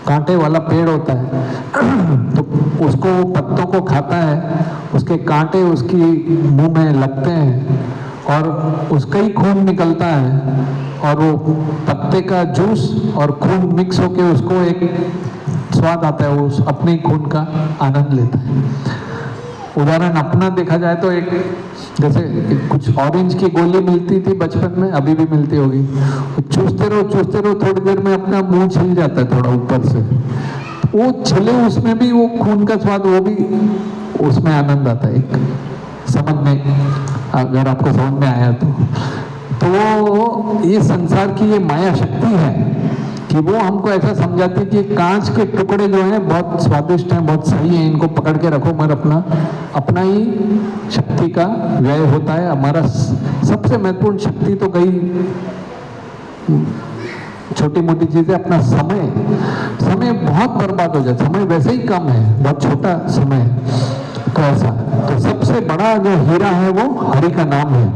कांटे वाला पेड़ होता है। तो उसको पत्तों को खाता है, उसके कांटे उसकी मुंह में लगते हैं और उसका ही खून निकलता है और वो पत्ते का जूस और खून मिक्स होके उसको एक स्वाद आता है, उस अपने खून का आनंद लेता है। उदाहरण अपना देखा जाए तो एक जैसे कुछ ऑरेंज की गोली मिलती थी बचपन में, अभी भी मिलती होगी, चूसते रहो थोड़ी देर में अपना मुंह छिल जाता है थोड़ा ऊपर से, वो छिले उसमें भी वो खून का स्वाद, वो भी उसमें आनंद आता है। एक समझ में, अगर आपको समझ में आया तो वो ये संसार की ये माया शक्ति है कि वो हमको ऐसा समझाती है कि कांच के टुकड़े जो हैं बहुत स्वादिष्ट हैं, बहुत सही हैं, इनको पकड़ के रखो, मगर अपना ही शक्ति का व्यय होता है। हमारा सबसे महत्वपूर्ण शक्ति तो गई छोटी मोटी चीजें, अपना समय बहुत बर्बाद हो जाता है, समय वैसे ही कम है, बहुत छोटा समय है। तो ऐसा, तो सबसे बड़ा जो हीरा है वो हरि का नाम है।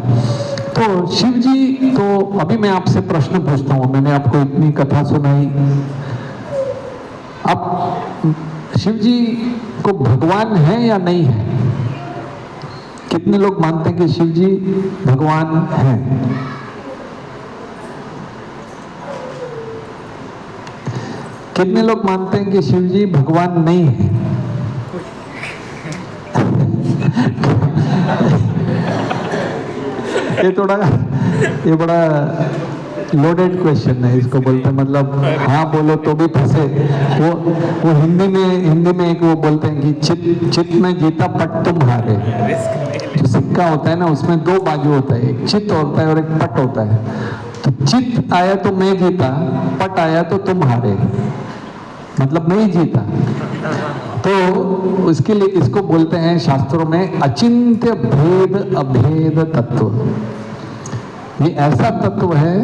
तो शिव जी, तो अभी मैं आपसे प्रश्न पूछता हूँ, मैंने आपको इतनी कथा सुनाई, अब शिव जी को भगवान है या नहीं है? कितने लोग मानते हैं कि शिव जी भगवान हैं? कितने लोग मानते हैं कि शिव जी भगवान नहीं है? ये बड़ा लोडेड क्वेश्चन है, इसको बोलते हैं, मतलब हाँ बोलो तो भी फंसे। वो हिंदी में एक वो बोलते हैं कि चित में जीता पट तुम हारे। जो सिक्का होता है ना, उसमें दो बाजू होता है, एक चित होता है और एक पट होता है। तो चित आया तो मैं जीता, पट आया तो तुम हारे, मतलब मैं ही जीता। तो उसके लिए इसको बोलते हैं शास्त्रों में अचिंत्य भेद अभेद तत्व। ये ऐसा तत्व है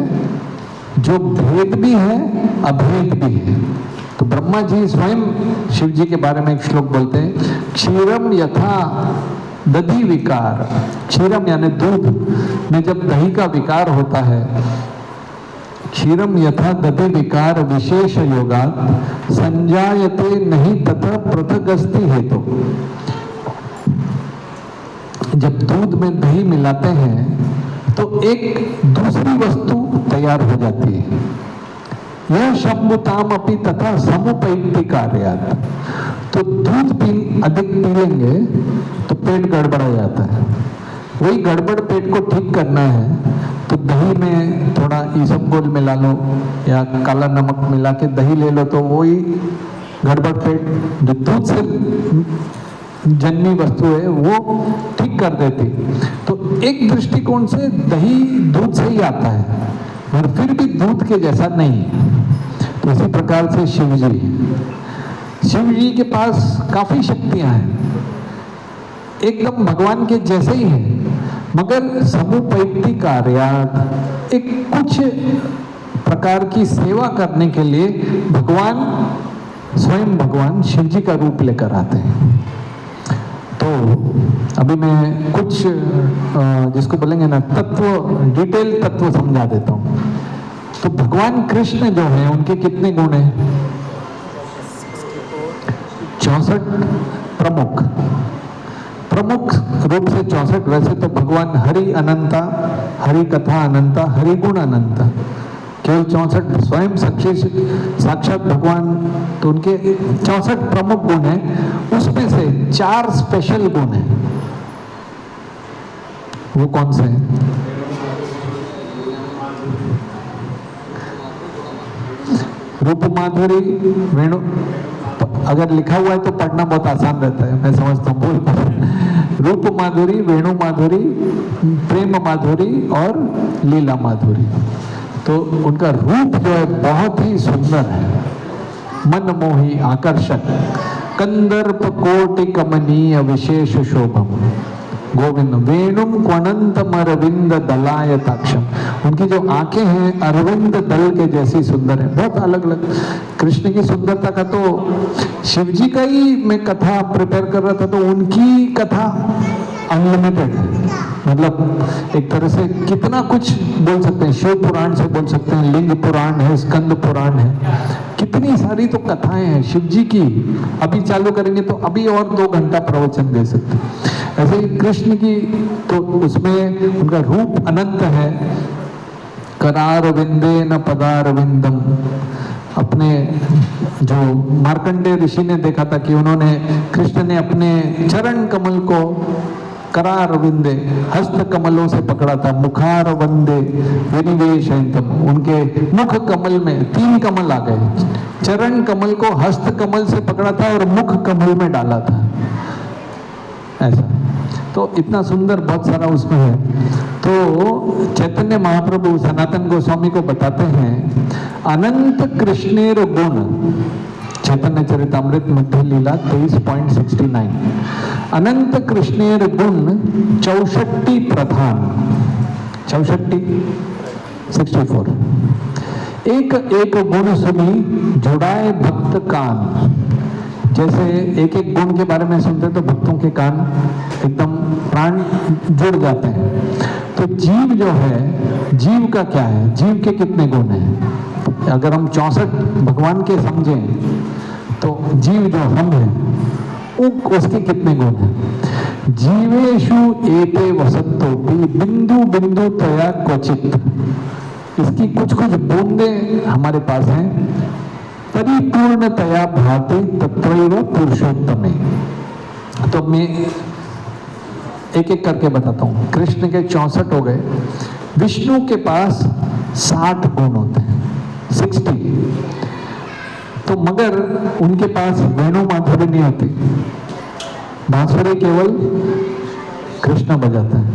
जो भेद भी है अभेद भी है। तो ब्रह्मा जी स्वयं शिव जी के बारे में एक श्लोक बोलते हैं, क्षीरम यथा दधि विकार, क्षीरम यानी दूध में जब दही का विकार होता है, क्षीरम यथा दधि विकार विशेष योगात् संजायते नहीं तथा पृथगस्ति हेतु। जब दूध में दही मिलाते हैं तो एक दूसरी वस्तु तैयार हो जाती है। यह शम्भुताम अपि तथा समुपैति कार्यात्। तो दूध अधिक पी लेंगे तो पेट गड़बड़ा जाता है, वही गड़बड़ पेट को ठीक करना है तो दही में थोड़ा ईसबगोल मिला लो या काला नमक मिला के दही ले लो, तो वही गड़बड़ पेट जो दूध से जन्मी वस्तु है वो ठीक कर देती। तो एक दृष्टिकोण से दही दूध से ही आता है, पर फिर भी दूध के जैसा नहीं। तो इसी प्रकार से शिव जी के पास काफी शक्तियां हैं, एकदम भगवान के जैसे ही हैं, मगर समुपैति कार्यात् एक कुछ प्रकार की सेवा करने के लिए भगवान स्वयं भगवान शिव जी का रूप लेकर आते हैं। तो अभी मैं कुछ जिसको बोलेंगे ना तत्व, डिटेल तत्व समझा देता हूँ। तो भगवान कृष्ण जो है उनके कितने गुण हैं? 64 प्रमुख रूप से 64। वैसे तो भगवान हरि अनंता, हरि कथा अनंता, हरि गुण अनंता, केवल 64 स्वयं साक्षात भगवान। तो उनके 64 प्रमुख गुण हैं, उसमें से 4 स्पेशल गुण हैं। वो कौन से हैं? रूप माधुरी, वेणु, अगर लिखा हुआ है तो पढ़ना बहुत आसान रहता है, मैं समझता हूँ बोल। रूप माधुरी, वेणु माधुरी, प्रेम माधुरी और लीला माधुरी, तो उनका रूप जो है बहुत ही सुंदर है, मनमोही, आकर्षक, कंदर्प कोटि कमनीय विशेष शोभम गोविंद वेणुम क्वनंतम अरविंद दलायताक्षम। उनकी जो आंखें हैं अरविंद दल के जैसी सुंदर है, बहुत अलग अलग। कृष्ण की सुंदरता का तो शिव जी का ही मैं कथा प्रिपेयर कर रहा था, तो उनकी कथा अनलिमिटेड है, मतलब एक तरह से कितना कुछ बोल सकते हैं। शिव पुराण से बोल सकते हैं, लिंग पुराण है, स्कंद पुराण है, कितनी सारी तो कथाएं हैं शिव जी की। अभी चालू करेंगे तो अभी और 2 घंटा प्रवचन दे सकते हैं। ऐसे ही कृष्ण की तो उसमें उनका रूप अनंत है। करार विंदे न पदार विंदम, अपने जो मार्कंडेय ऋषि ने देखा था कि उन्होंने, कृष्ण ने अपने चरण कमल को करार विंदे हस्त कमलों से पकड़ा था। मुखार वंदे विनिवेशयन्तम, उनके मुख कमल में 3 कमल आ गए। चरण कमल को हस्त कमल से पकड़ा था और मुख कमल में डाला था, ऐसा। तो इतना सुंदर बहुत सारा उसमें है। तो चैतन्य महाप्रभु सनातन गोस्वामी को बताते हैं अनंत कृष्णेर गुण, चैतन्य चरितामृत मध्य लीला 23.69, अनंत कृष्णेर गुण 64 प्रधान, 64 64, एक एक गुण सुनी जुड़ाए भक्त कान। जैसे एक एक गुण के बारे में सुनते तो भक्तों के कान एकदम प्राण जुड़ जाते हैं। तो जीव जो है, जीव का क्या है, जीव के कितने गुण हैं? अगर हम 64 भगवान के समझें तो जीव जो हम हैं उसके कितने गुण हैं? जीवेशु एते वसंतोपि बिंदु बिंदु तया क्वचित, इसकी कुछ कुछ बूंदें हमारे पास हैं। परिपूर्णतया भाति तत्रैव पुरुषोत्तमे। तो मैं एक एक करके बताता हूँ। कृष्ण के 64 हो गए, विष्णु के पास 60 गुण होते हैं, 60। तो मगर उनके पास वेणु माधुरी नहीं होती, बांसुरी केवल कृष्ण बजाता है,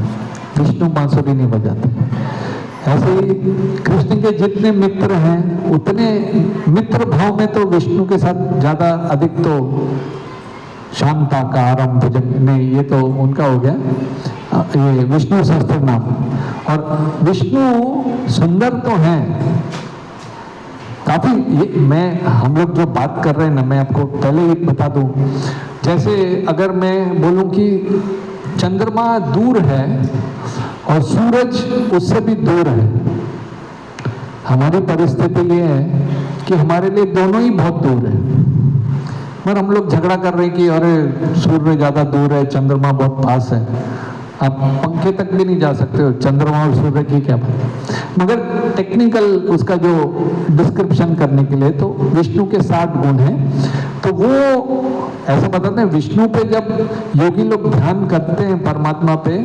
विष्णु बांसुरी नहीं बजाते। ऐसे ही कृष्ण के जितने मित्र हैं उतने मित्र भाव में तो विष्णु के साथ ज्यादा अधिक तो शांताकारम भुजंग, नहीं ये तो उनका हो गया, ये विष्णु सहस्त्र नाम। और विष्णु सुंदर तो हैं काफी। ये मैं हम लोग जो बात कर रहे हैं ना, मैं आपको पहले ही बता दूं, जैसे अगर मैं बोलूं कि चंद्रमा दूर है और सूरज उससे भी दूर है, हमारी परिस्थिति ये है कि हमारे लिए दोनों ही बहुत दूर है। मगर हम लोग झगड़ा कर रहे हैं कि अरे सूर्य ज्यादा दूर है, चंद्रमा बहुत पास है। आप पंखे तक भी नहीं जा सकते हो, चंद्रमा और सूर्य की क्या बात। मगर टेक्निकल उसका जो डिस्क्रिप्शन करने के लिए तो विष्णु के 60 गुण हैं। तो वो ऐसा बताते हैं, विष्णु पे जब योगी लोग ध्यान करते हैं, परमात्मा पे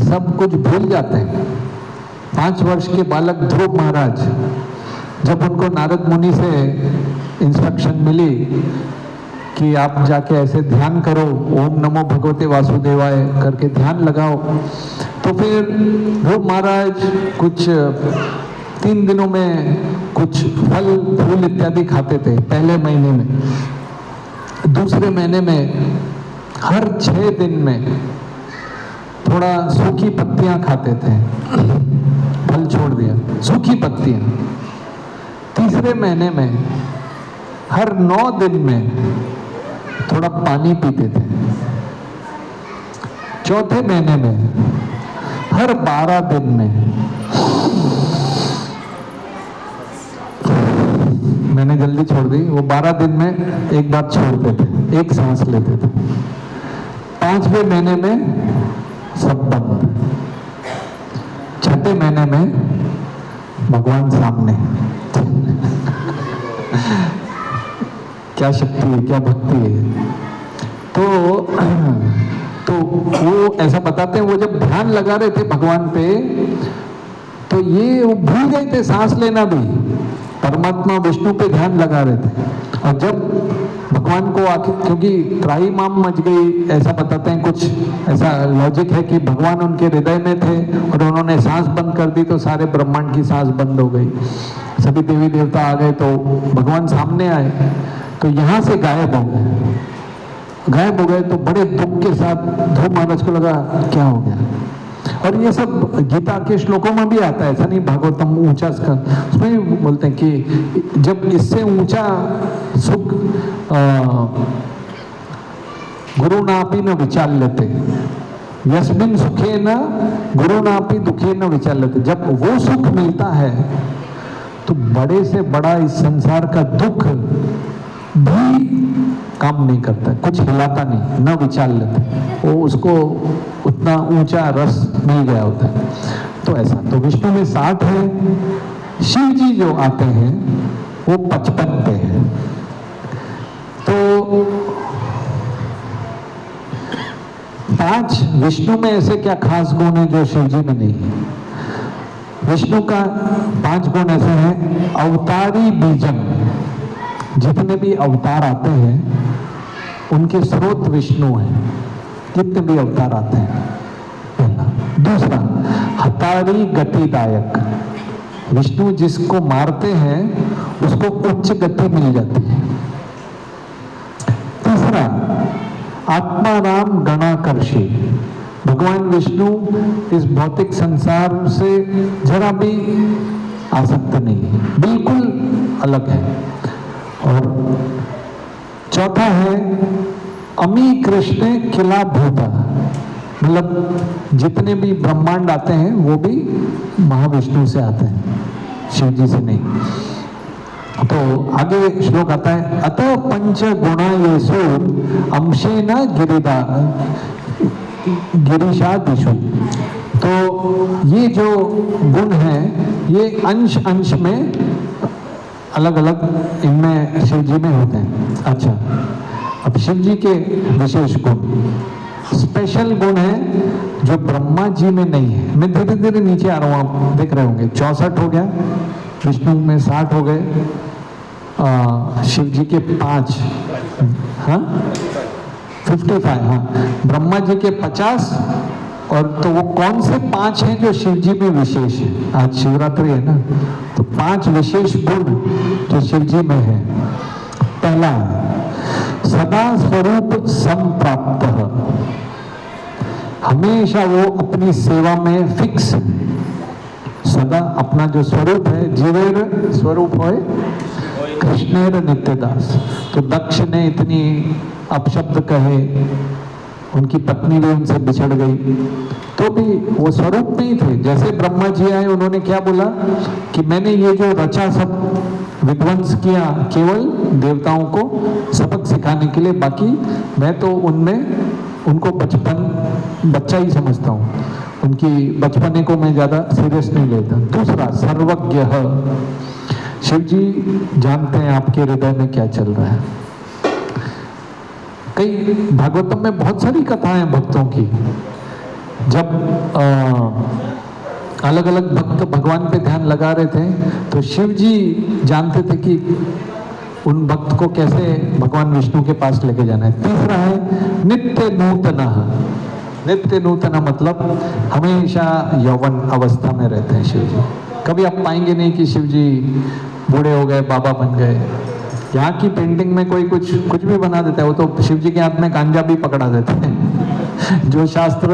सब कुछ भूल जाते हैं। 5 वर्ष के बालक ध्रुव महाराज, जब उनको नारद मुनि से इंस्ट्रक्शन मिली कि आप जाके ऐसे ध्यान करो, ओम नमो भगवते वासुदेवाय करके ध्यान लगाओ, तो फिर ध्रुव महाराज कुछ 3 दिनों में कुछ फल फूल इत्यादि खाते थे पहले महीने में। दूसरे महीने में हर 6 दिन में थोड़ा सूखी पत्तियां खाते थे, फल छोड़ दिया, सूखी पत्तियां। तीसरे महीने में हर 9 दिन में थोड़ा पानी पीते थे। चौथे महीने में हर 12 दिन में, मैंने जल्दी छोड़ दी, वो 12 दिन में एक बार छोड़ते थे, एक सांस लेते थे। 5वें महीने में सब बंद। 6ठे महीने में भगवान सामने। क्या शक्ति है, क्या भक्ति है। तो वो ऐसा बताते हैं, वो जब ध्यान लगा रहे थे भगवान पे तो ये वो भूल गए थे सांस लेना भी, परमात्मा विष्णु पे ध्यान लगा रहे थे। और जब भगवान को आखिर, क्योंकि त्राही माम मच गई ऐसा बताते हैं, कुछ ऐसा लॉजिक है कि भगवान उनके हृदय में थे और उन्होंने सांस बंद कर दी तो सारे ब्रह्मांड की सांस बंद हो गई, सभी देवी देवता आ गए तो भगवान सामने आए, तो यहाँ से गायब हो गए तो बड़े दुख के साथ ध्रुव महाराज को लगा क्या हो गया। और ये सब गीता के श्लोकों में भी आता है, ऐसा नहीं भागवतम ऊंचा उसमें भी बोलते हैं कि जब इससे ऊंचा सुख गुरु नापी न विचार लेते, यस्मिन सुखे न गुरु नापी दुखे न विचार लेते, जब वो सुख मिलता है तो बड़े से बड़ा इस संसार का दुख भी काम नहीं करता, कुछ हिलाता नहीं, न विचार लेते, वो उसको उतना ऊंचा रस मिल गया होता है। तो ऐसा, तो विष्णु में 60 है, शिव जी जो आते हैं वो 55 पे है। तो 5 विष्णु में ऐसे क्या खास गुण है जो शिव जी में नहीं है। विष्णु का 5 गुण ऐसे हैं, अवतारी बीजम, जितने भी अवतार आते हैं उनके स्रोत विष्णु हैं, जितने भी अवतार आते हैं, पहला। दूसरा, हतारी गतिदायक, विष्णु जिसको मारते हैं उसको उच्च गति मिल जाती है। तीसरा, आत्माराम गणाकर्षी, भगवान विष्णु इस भौतिक संसार से जरा भी आसक्त नहीं है, बिल्कुल अलग है। और चौथा है अमी कृष्ण किला भूता, मतलब जितने भी ब्रह्मांड आते हैं वो भी महाविष्णु से आते हैं, शिव जी से नहीं। तो आगे श्लोक आता है, अतः पंच गुणा येषु अंशेन गिरिशादिषु, तो ये जो गुण है ये अंश अंश में अलग अलग इनमें शिव जी में होते हैं। अच्छा, अब शिव जी के विशेष गुण, स्पेशल गुण है जो ब्रह्मा जी में नहीं है। मैं धीरे धीरे नीचे आ रहा हूँ, आप देख रहे होंगे 64 हो गया, विष्णु में 60 हो गए, शिव जी के 5, हाँ 55, हाँ ब्रह्मा जी के 50, और तो वो कौन से 5 हैं जो शिव जी में विशेष है। आज शिवरात्रि है ना, तो 5 विशेष गुण जो शिव जी में है। पहला, सदा स्वरूप संप्राप्त, हमेशा वो अपनी सेवा में फिक्स, सदा अपना जो स्वरूप है, जीवेर स्वरूप होए कृष्णेर नित्यदास। तो दक्ष ने इतनी अपशब्द कहे, उनकी पत्नी भी उनसे बिछड़ गई, तो भी वो स्वरूप नहीं थे। जैसे ब्रह्मा जी आए, उन्होंने क्या बोला कि मैंने ये जो रचा सब विध्वंस किया केवल देवताओं को सबक सिखाने के लिए, बाकी मैं तो उनमें उनको बच्चा ही समझता हूँ, उनकी बचपने को मैं ज़्यादा सीरियस नहीं लेता। दूसरा, सर्वज्ञ, शिव जी जानते हैं आपके हृदय में क्या चल रहा है। कई भागवतम में बहुत सारी कथाएं भक्तों की, जब अलग अलग भक्त भगवान पे ध्यान लगा रहे थे तो शिव जी जानते थे कि उन भक्त को कैसे भगवान विष्णु के पास लेके जाना है। तीसरा है नित्य नूतना, नित्य नूतना मतलब हमेशा यौवन अवस्था में रहते हैं शिव जी। कभी आप पाएंगे नहीं कि शिव जी बूढ़े हो गए, बाबा बन गए। यहाँ की पेंटिंग में कोई कुछ भी बना देता है, वो तो शिव जी के हाथ में गांजा भी पकड़ा देते हैं जो शास्त्र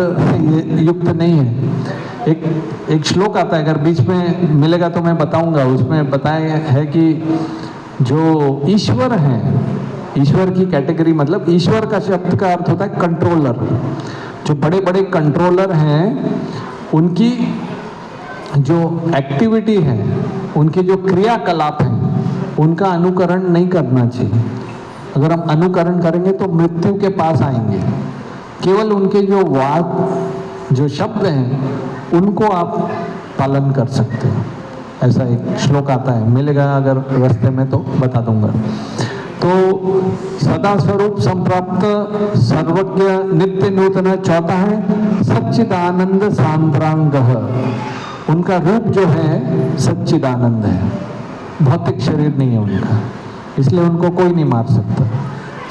युक्त नहीं है। एक श्लोक आता है, अगर बीच में मिलेगा तो मैं बताऊंगा, उसमें बताया है कि जो ईश्वर हैं, ईश्वर की कैटेगरी, मतलब ईश्वर का शब्द का अर्थ होता है कंट्रोलर। जो बड़े बड़े कंट्रोलर हैं उनकी जो एक्टिविटी है, उनके जो क्रियाकलाप हैं, उनका अनुकरण नहीं करना चाहिए। अगर हम अनुकरण करेंगे तो मृत्यु के पास आएंगे। केवल उनके जो वाक, जो शब्द हैं, उनको आप पालन कर सकते हो। ऐसा एक श्लोक आता है, मिलेगा अगर रास्ते में तो बता दूंगा। तो सदा स्वरूप संप्राप्त, सर्वज्ञ, नित्य नूतन। चौथा है सच्चिदानंद सांद्रांग, उनका रूप जो है सच्चिदानंद है, भौतिक शरीर नहीं है उनका, इसलिए उनको कोई नहीं मार सकता।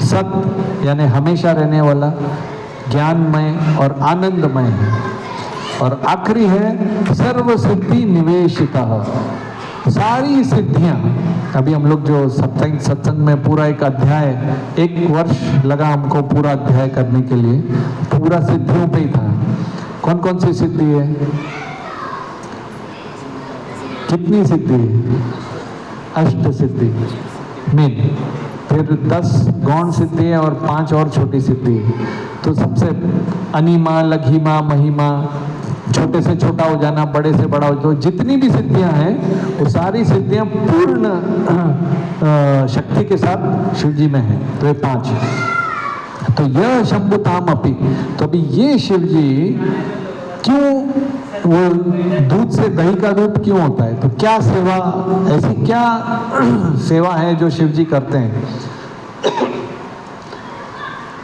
सत यानी हमेशा रहने वाला, ज्ञानमय और आनंदमय है। और आखिरी है सर्व सिद्धि निवेशिता, सारी सिद्धियां। अभी हम लोग जो सत्संग में पूरा एक अध्याय, 1 वर्ष लगा हमको पूरा अध्याय करने के लिए, पूरा सिद्धियों पे ही था। कौन कौन सी सिद्धि है, कितनी सिद्धि है? अष्ट सिद्धि मेन, फिर 10 गौण सिद्धि है और 5 और छोटी सिद्धि है। तो सबसे अनिमा, लघिमा, महिमा, छोटे से छोटा हो जाना, बड़े से बड़ा हो, तो जितनी भी सिद्धियां हैं वो सारी सिद्धियां पूर्ण शक्ति के साथ शिव जी में है। तो ये 5। तो यह शंभुताम अपि, तो अभी ये शिव जी क्यों, वो दूध से दही का रूप क्यों होता है? तो क्या सेवा, ऐसी क्या सेवा है जो शिव जी करते हैं?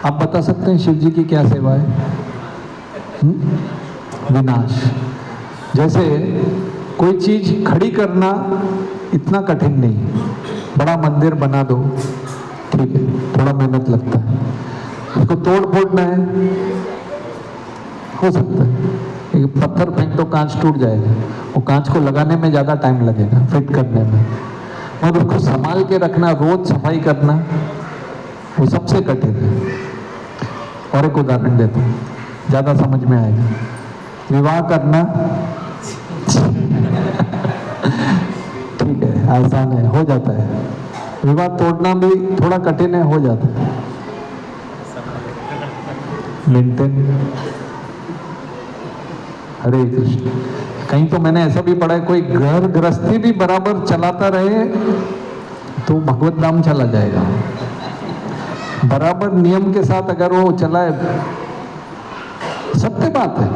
आप बता सकते हैं शिव जी की क्या सेवा है? विनाश। जैसे कोई चीज खड़ी करना इतना कठिन नहीं, बड़ा मंदिर बना दो, ठीक है, थोड़ा मेहनत लगता है। उसको तोड़ फोड़ना है, हो सकता है, एक पत्थर फेंक दो कांच टूट जाएगा, वो कांच को लगाने में ज़्यादा टाइम लगेगा, फिट करने में। और उसको संभाल के रखना, रोज सफाई करना, वो सबसे कठिन है। और एक उदाहरण देता हूँ, ज़्यादा समझ में आएगा। विवाह करना ठीक है, आसान है, हो जाता है। विवाह तोड़ना भी थोड़ा कठिन है, हो जाता है। मेंटेन, हरे कृष्ण। कहीं तो मैंने ऐसा भी पढ़ा है, कोई घर गृहस्थी भी बराबर चलाता रहे तो भगवत धाम चला जाएगा। बराबर नियम के साथ अगर वो चलाए, सत्य बात है।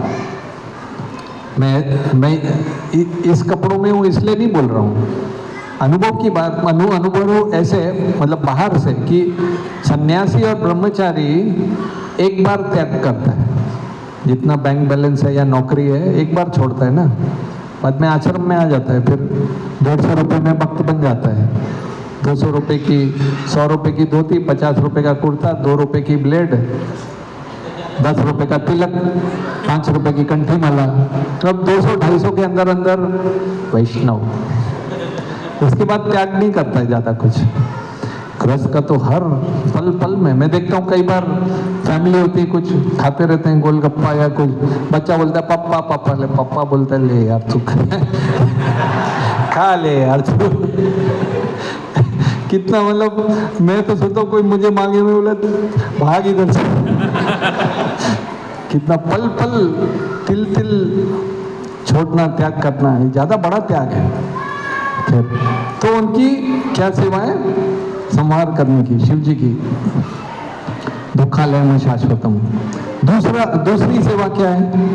मैं इस कपड़ों में हूँ इसलिए नहीं बोल रहा हूँ, अनुभव की बात। अनुभव ऐसे मतलब बाहर से कि सन्यासी और ब्रह्मचारी एक बार त्याग करता है, जितना बैंक बैलेंस है या नौकरी है एक बार छोड़ता है ना, बाद में आश्रम में आ जाता है, फिर 150 रुपये में भक्त बन जाता है। 200 रुपये की, 100 रुपये की धोती, 50 रुपये का कुर्ता, 2 रुपये की ब्लेड, 10 रुपये का तिलक, 5 रुपये की कंठी माला, तो अब 200-250 के अंदर अंदर वैष्णव। उसके बाद त्याग नहीं करता है ज़्यादा कुछ। गृहस्थ का तो हर पल पल में मैं देखता हूँ, कई बार फैमिली होती है, कुछ खाते रहते हैं गोलगप्पा या कुछ, बच्चा बोलता है पप्पा पप्पा, ले पप्पा बोलता है ले यार तू खा ले यार तू। कितना मतलब, मैं तो सोचता हूँ कोई मुझे मांगे में बोला भाग इधर से। कितना पल पल, तिल तिल छोड़ना, त्याग करना है, ज़्यादा बड़ा त्याग है। तो उनकी क्या सेवा है? संहार करने की, शिव जी की। दुखालय में शाश्वतम। दूसरी सेवा क्या है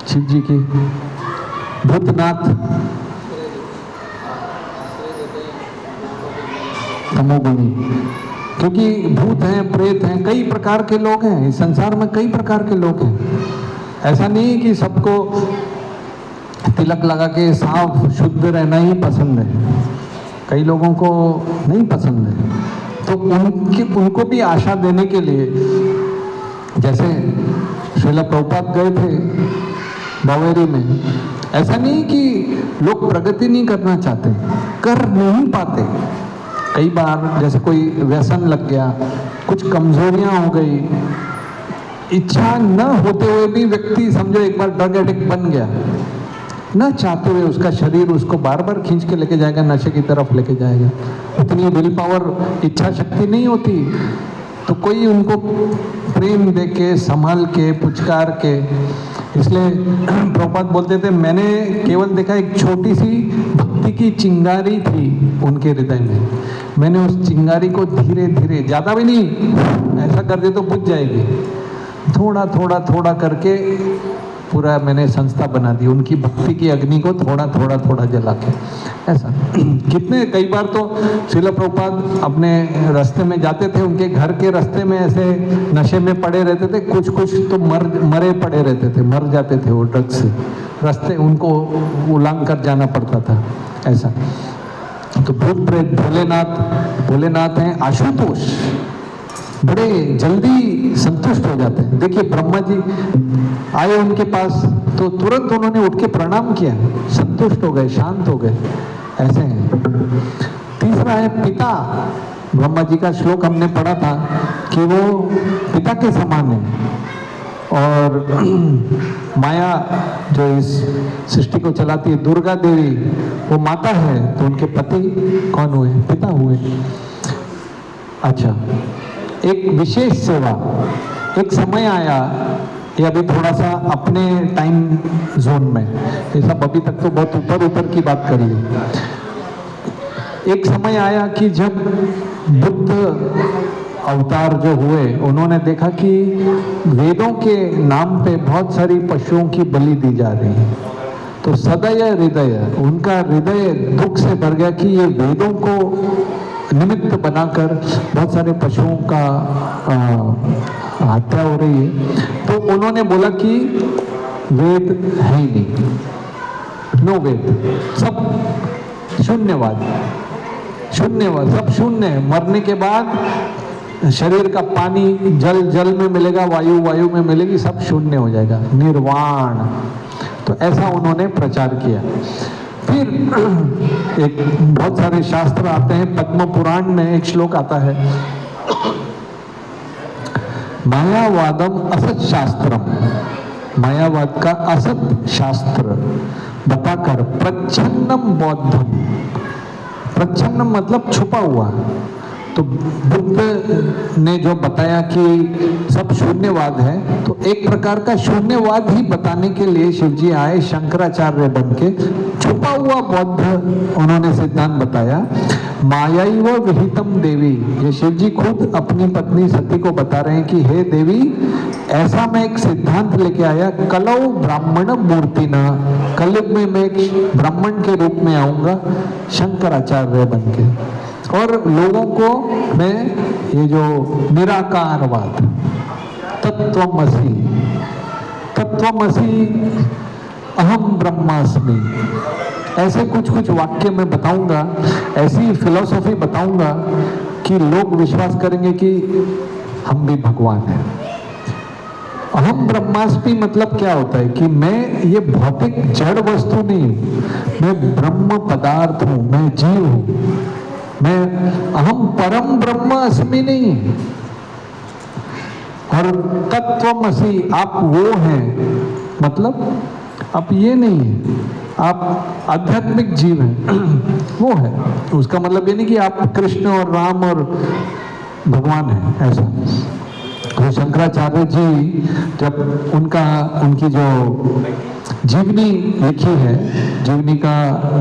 शिव जी की? भूतनाथ, तमोगुणी। क्योंकि भूत हैं, प्रेत हैं, कई प्रकार के लोग हैं इस संसार में, कई प्रकार के लोग हैं। ऐसा नहीं कि सबको तिलक लगा के साफ शुद्ध रहना ही पसंद है, कई लोगों को नहीं पसंद है। तो उनको भी आशा देने के लिए, जैसे श्रील प्रभुपाद गए थे बावेरी में, ऐसा नहीं कि लोग प्रगति नहीं करना चाहते, कर नहीं पाते। कई बार जैसे कोई व्यसन लग गया, कुछ कमजोरियां हो गई, इच्छा न होते हुए भी व्यक्ति समझो एक बार ड्रग एडिक्ट बन गया, न चाहते हुए उसका शरीर उसको बार बार खींच के लेके जाएगा, नशे की तरफ लेके जाएगा। उतनी विल पावर, इच्छा शक्ति नहीं होती, तो कोई उनको प्रेम दे के, संभाल के, पुचकार के। इसलिए प्रभुपाद बोलते थे, मैंने केवल देखा एक छोटी सी भक्ति की चिंगारी थी उनके हृदय में, मैंने उस चिंगारी को धीरे धीरे, ज़्यादा भी नहीं, ऐसा कर दे तो बुझ जाएगी, थोड़ा थोड़ा थोड़ा करके पूरा मैंने संस्था बना दी, उनकी भक्ति की अग्नि को थोड़ा थोड़ा थोड़ा जला के। ऐसा कितने, कई बार तो श्रील प्रभुपाद अपने रास्ते में जाते थे, उनके घर के रास्ते में ऐसे नशे में पड़े रहते थे, कुछ कुछ तो मरे पड़े रहते थे, मर जाते थे वो ड्रग से, रास्ते उनको उलांग कर जाना पड़ता था। ऐसा तो भूत प्रेत भोलेनाथ हैं आशुतोष, बड़े जल्दी संतुष्ट हो जाते हैं। देखिए ब्रह्मा जी आए उनके पास तो तुरंत उन्होंने उठ के प्रणाम किया, संतुष्ट हो गए, शांत हो गए, ऐसे हैं। तीसरा है पिता। ब्रह्मा जी का श्लोक हमने पढ़ा था कि वो पिता के समान है, और माया जो इस सृष्टि को चलाती है, दुर्गा देवी, वो माता है, तो उनके पति कौन हुए? पिता हुए। अच्छा, एक विशेष सेवा, एक समय आया, ये अभी थोड़ा सा अपने टाइम जोन में, ये सब अभी तक तो बहुत ऊपर ऊपर की बात करी है। एक समय आया कि जब बुद्ध अवतार जो हुए, उन्होंने देखा कि वेदों के नाम पे बहुत सारी पशुओं की बलि दी जा रही है, तो सदैव हृदय, उनका हृदय दुख से भर गया कि ये वेदों को निमित्त बनाकर बहुत सारे पशुओं का हत्या हो रही है। तो उन्होंने बोला कि वेद है ही नहीं, नो वेद, सब शून्यवाद, शून्यवाद, सब शून्य है। मरने के बाद शरीर का पानी जल जल में मिलेगा, वायु वायु में मिलेगी, सब शून्य हो जाएगा, निर्वाण। तो ऐसा उन्होंने प्रचार किया। फिर एक बहुत सारे शास्त्र आते हैं, पद्म पुराण में एक श्लोक आता है, मायावादम असत शास्त्रम, मायावाद का असत शास्त्र बताकर प्रच्छन्नम बौद्धम, प्रच्छन्नम मतलब छुपा हुआ। तो बुद्ध ने जो बताया कि सब शून्यवाद है, तो एक प्रकार का शून्यवाद ही बताने के लिए शिवजी आए शंकराचार्य बन के, छुपा हुआ बौद्ध उन्होंने सिद्धांत बताया। मायाइव विहितम देवी, ये शिवजी खुद अपनी पत्नी सती को बता रहे हैं कि हे देवी, ऐसा मैं एक सिद्धांत लेके आया, कलौ ब्राह्मण मूर्तिना, कलयुग में मैं एक ब्राह्मण के रूप में आऊंगा शंकराचार्य बन के, और लोगों को मैं ये जो निराकारवाद, तत्वमसि, तत्वमसि अहम ब्रह्मास्मि, ऐसे कुछ कुछ वाक्य मैं बताऊंगा, ऐसी फिलॉसफी बताऊंगा कि लोग विश्वास करेंगे कि हम भी भगवान हैं। अहम ब्रह्मास्मि मतलब क्या होता है कि मैं ये भौतिक जड़ वस्तु नहीं हूं, मैं ब्रह्म पदार्थ हूं, मैं जीव हूं, मैं अहम परम ब्रह्म अस्मि नहीं। और तत्वमसि, आप वो हैं, मतलब आप ये नहीं है, आप आध्यात्मिक जीव हैं, वो है। उसका मतलब ये नहीं कि आप कृष्ण और राम और भगवान हैं, ऐसा। तो शंकराचार्य जी जब उनकी जो जीवनी लिखी है, जीवनी का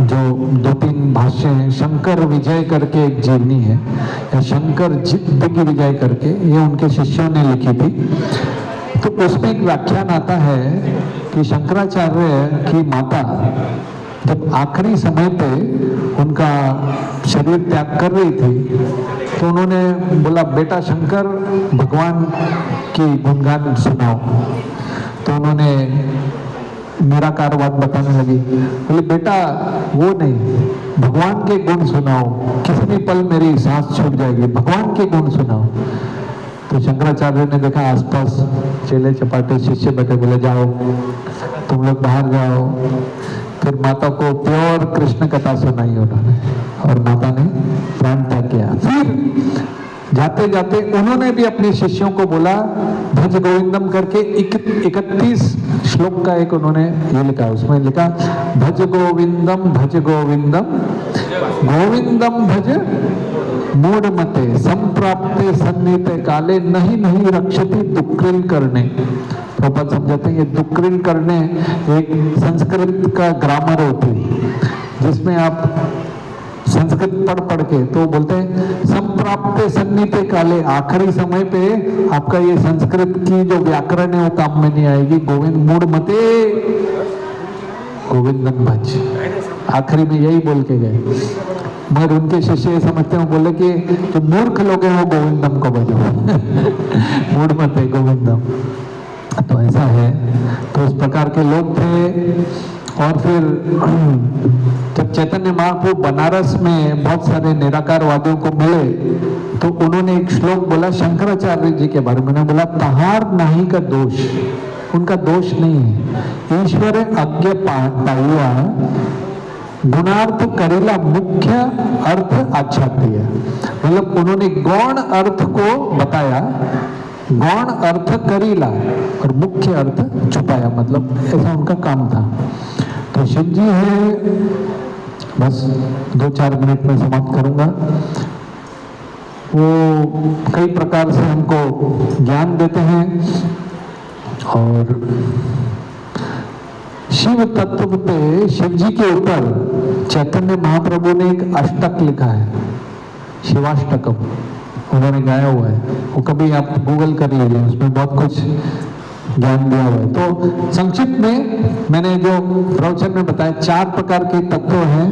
जो 2-3 भाष्य हैं, शंकर विजय करके एक जीवनी है, या शंकर जिंदगी विजय करके, ये उनके शिष्यों ने लिखी थी। तो उसमें एक व्याख्यान आता है कि शंकराचार्य की माता जब आखिरी समय पे उनका शरीर त्याग कर रही थी, तो उन्होंने बोला, बेटा शंकर, भगवान की गुणगान सुनाओ। तो उन्होंने निराकारवाद बताने लगी, बोले बेटा वो नहीं, भगवान के गुण सुनाओ, किसी भी पल मेरी सांस छूट जाएगी, भगवान के गुण सुनाओ। तो शंकराचार्य ने देखा आसपास चेले चपाटे शिष्य बैठे, बोले जाओ तुम लोग बाहर जाओ। फिर माता को प्योर कृष्ण कथा सुनाई उन्होंने, और माता ने प्राण त्याग किया। फिर जाते जाते उन्होंने भी अपने शिष्यों को बोला, भज गोविंदम करके 31 श्लोक का एक उन्होंने ये लिखा, उसमें लिखा, भज गोविंदम गोविंदम भज मूढ़ मते संप्राप्ते सन्नीते काले नहीं नहीं रक्षति दुक्रिल करने। प्रभुपाद समझाते हैं ये दुक्रिल करने एक संस्कृत का ग्रामर होती है, जिसमें आप संस्कृत पढ़ के तो बोलते हैं संप्राप्ते सन्नीते काले, आखिरी समय पे आपका ये संस्कृत की जो व्याकरण है वो काम में नहीं आएगी। गोविंद मूढ़ मते गोविंदन भज, आखिरी में यही बोल के गए। मगर उनके शिष्य ये समझते हैं, बोले कि जो मूर्ख लोग हैं वो गोविंदम को भजो मूढ़ मते गोविंदम। तो ऐसा है, तो इस प्रकार के लोग थे। और फिर जब चैतन्य महाप्रभु बनारस में बहुत सारे निराकारवादियों को मिले तो उन्होंने एक श्लोक बोला शंकराचार्य जी के बारे में। उन्होंने बोला तहार नाही का दोष, उनका दोष नहीं है। ईश्वर अज्ञ पाइया गुणार्थ करेला मुख्य अर्थ आच्छाद्य। मतलब उन्होंने गौण अर्थ को बताया, गौण अर्थ करीला और मुख्य अर्थ छुपाया, मतलब ऐसा उनका काम था। तो शिव जी है, बस 2-4 मिनट में समाप्त करूंगा। वो कई प्रकार से हमको ज्ञान देते हैं और शिव तत्व पे, शिव जी के ऊपर चैतन्य महाप्रभु ने एक अष्टक लिखा है, शिवाष्टकम, उन्होंने गाया हुआ है। वो कभी आप गूगल कर लीजिए, उसमें बहुत कुछ ज्ञान दिया हुआ है। तो संक्षिप्त में मैंने जो प्रवचन में बताया 4 प्रकार के तत्व हैं,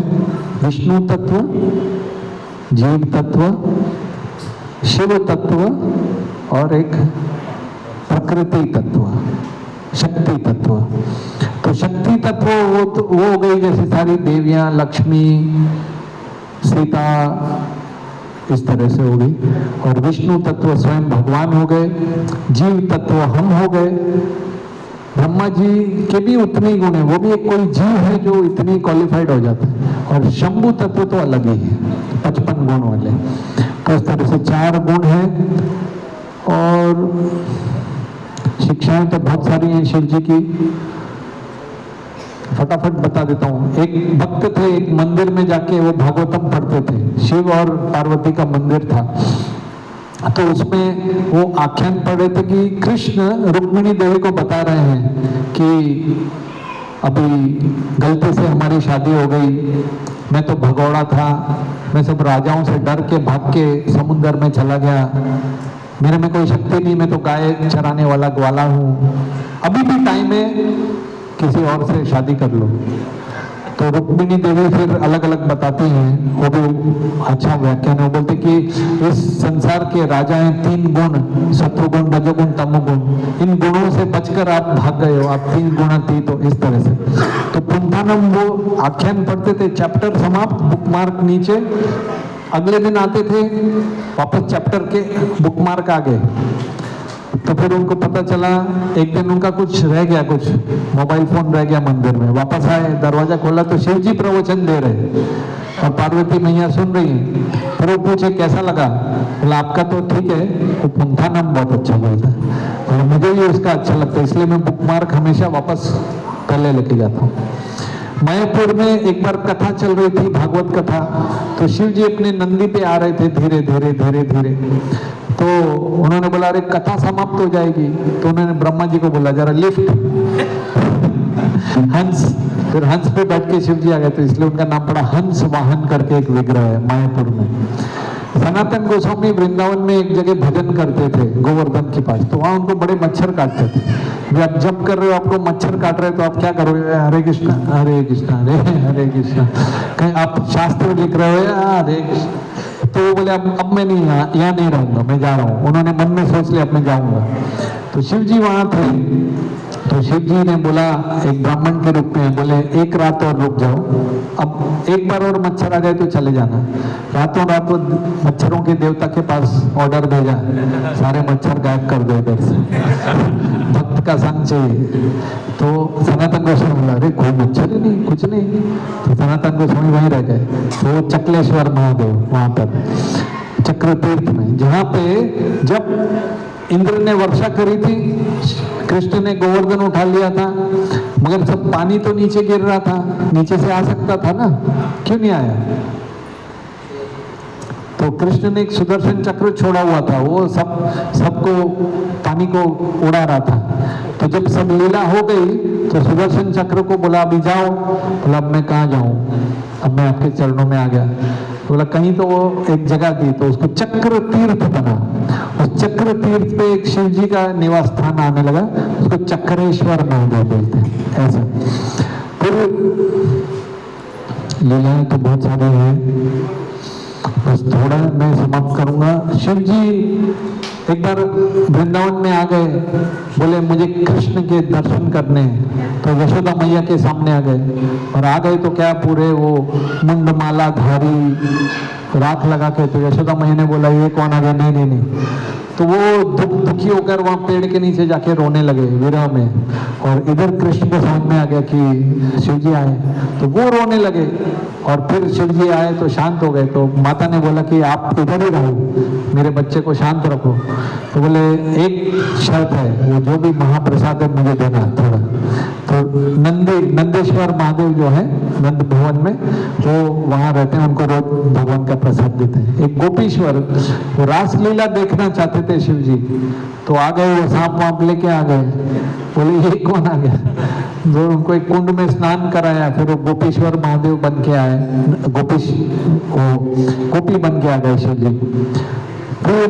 विष्णु तत्व, जीव तत्व, शिव तत्व और एक प्रकृति तत्व, शक्ति तत्व। तो शक्ति तत्व वो हो गई जैसे सारी देवियां, लक्ष्मी, सीता, इस तरह से हो गई। और विष्णु तत्व स्वयं भगवान हो गए, जीव तत्व हम हो गए। ब्रह्मा जी के भी उतने गुण है, वो भी एक कोई जीव है जो इतनी क्वालिफाइड हो जाता है। और शंभु तत्व तो अलग ही है, 55 गुण वाले। तो इस तरह से 4 गुण हैं। और शिक्षाएं तो बहुत सारी हैं शिव जी की, फटाफट बता देता हूँ। एक भक्त थे, एक मंदिर में जाके वो भागवतम पढ़ते थे, शिव और पार्वती का मंदिर था। तो उसमें वो आख्यान पढ़ रहे थे कि कृष्ण रुक्मिणी देवी को बता रहे हैं कि अभी गलती से हमारी शादी हो गई, मैं तो भगोड़ा था, मैं सब राजाओं से डर के भाग के समुद्र में चला गया, मेरे में कोई शक्ति नहीं, मैं तो गाय चराने वाला ग्वाला हूँ, अभी भी टाइम है, किसी और से शादी कर लो। तो रुक्मिणी देवी फिर अलग अलग बताती हैं, वो भी अच्छा व्याख्यान है। वो बोलते कि इस संसार के राजा हैं 3 गुण, सत्वगुण, रजोगुण, तमोगुण। इन गुणों से बचकर आप भाग गए हो, आप 3 गुणातीत हो, इस तरह से। तो पुंथानम वो आख्यान पढ़ते थे, चैप्टर समाप्त, बुकमार्क नीचे, अगले दिन आते थे, वापस चैप्टर के बुकमार्क आ गए। तो फिर उनको पता चला, एक दिन उनका कुछ रह गया, कुछ मोबाइल फोन रह गया मंदिर में। वापस आए, दरवाजा खोला तो शिव जी प्रवचन दे रहे और पार्वती मैया सुन रही हैं। फिर वो पूछे कैसा लगा? बोला आपका तो ठीक है, वो पुंथानम बहुत अच्छा बोलता है। और मुझे भी उसका अच्छा लगता है, इसलिए मैं बुकमार्क हमेशा वापस पहले लेके जाता हूँ। मायापुर में एक बार कथा चल रही थी, भागवत कथा। तो शिव जी अपने नंदी पे आ रहे थे धीरे धीरे धीरे धीरे। तो उन्होंने बोला अरे कथा समाप्त हो जाएगी। तो उन्होंने ब्रह्मा जी को बोला जरा लिफ्ट। हंस, फिर हंस पे बैठ के शिव जी आ गए, तो इसलिए उनका नाम पड़ा हंस वाहन करके एक विग्रह है मायापुर में। सनातन गोस्वामी वृंदावन में एक जगह भजन करते थे गोवर्धन के पास, तो वहां उनको बड़े मच्छर काटते थे। आप जब कर रहे हो आपको मच्छर काट रहे हो तो आप क्या करोगे? हरे कृष्णा हरे कृष्णा हरे कृष्णा। कहीं आप शास्त्र लिख रहे हो या हरे कृष्ण। तो वो बोले अब मैं नहीं, यहाँ नहीं रहूंगा, मैं जा रहा हूँ। उन्होंने मन में सोच लिया अब मैं जाऊंगा। तो शिव जी वहां थे। तो शिव जी ने बोला एक ब्राह्मण के रूप में, बोले एक रात और रुक जाओ, अब एक बार और मच्छर आ गए तो चले जाना। रातों रात मच्छरों के देवता के पास ऑर्डर भेजा, सारे मच्छर गायब कर दो इधर से, भक्त का संग चाहिए। तो सनातन गोस्वामी बोला अरे कोई मच्छर ही नहीं, कुछ नहीं। तो सनातन गोस्वामी वहीं रह गए। तो चकलेश्वर महादेव वहां पर चक्र तीर्थ में, जहाँ पे जब इंद्र ने वर्षा करी थी, कृष्ण ने गोवर्धन उठा लिया था, मगर सब पानी तो नीचे गिर रहा था, नीचे से आ सकता था ना, क्यों नहीं आया? तो कृष्ण ने एक सुदर्शन चक्र छोड़ा हुआ था, वो सबको पानी को उड़ा रहा था। तो जब सब लीला हो गई तो सुदर्शन चक्र को बोला अभी जाओ। बोला अब मैं कहाँ जाऊं, अब मैं आपके चरणों में आ गया। बोला कहीं तो वो एक जगह दी, तो उसको चक्र तीर्थ बना। उस चक्र तीर्थ पे एक शिव जी का निवास स्थान आने लगा, उसको चक्रेश्वर महादेव बोलते हैं। ऐसा फिर लीलाएं तो बहुत सारी हैं, बस थोड़ा मैं समाप्त करूंगा। शिव जी एक बार वृंदावन में आ गए, बोले मुझे कृष्ण के दर्शन करने हैं, तो यशोदा मैया के सामने आ गए। और आ गए तो क्या, पूरे वो मुंडमाला धारी राख लगा के। तो यशोदा मैया ने बोला ये कौन आ गया? नहीं नहीं नहीं। तो वो दुखी होकर वहाँ पेड़ के नीचे जाके रोने लगे विरह में। और इधर कृष्ण को समझ में आ गया कि शिव जी आए, तो वो रोने लगे। और फिर शिव जी आए तो शांत हो गए। तो माता ने बोला कि आप इधर ही रहो, मेरे बच्चे को शांत रखो। तो बोले एक शर्त है, वो जो भी महाप्रसाद है मुझे देना थोड़ा। तो नंदेश्वर महादेव जो है नंद भवन में, वो वहाँ रहते हैं, उनको रोज भगवान का प्रसाद देते हैं। एक गोपीश्वर, वो रासलीला देखना चाहते थे शिव जी, तो आ गए, वो सांप वाप लेके आ गए। बोले ये कौन आ गया? जो उनको एक कुंड में स्नान कराया, फिर वो गोपीश्वर महादेव बन के आए, गोपी बन के आ गए शिव जी। फिर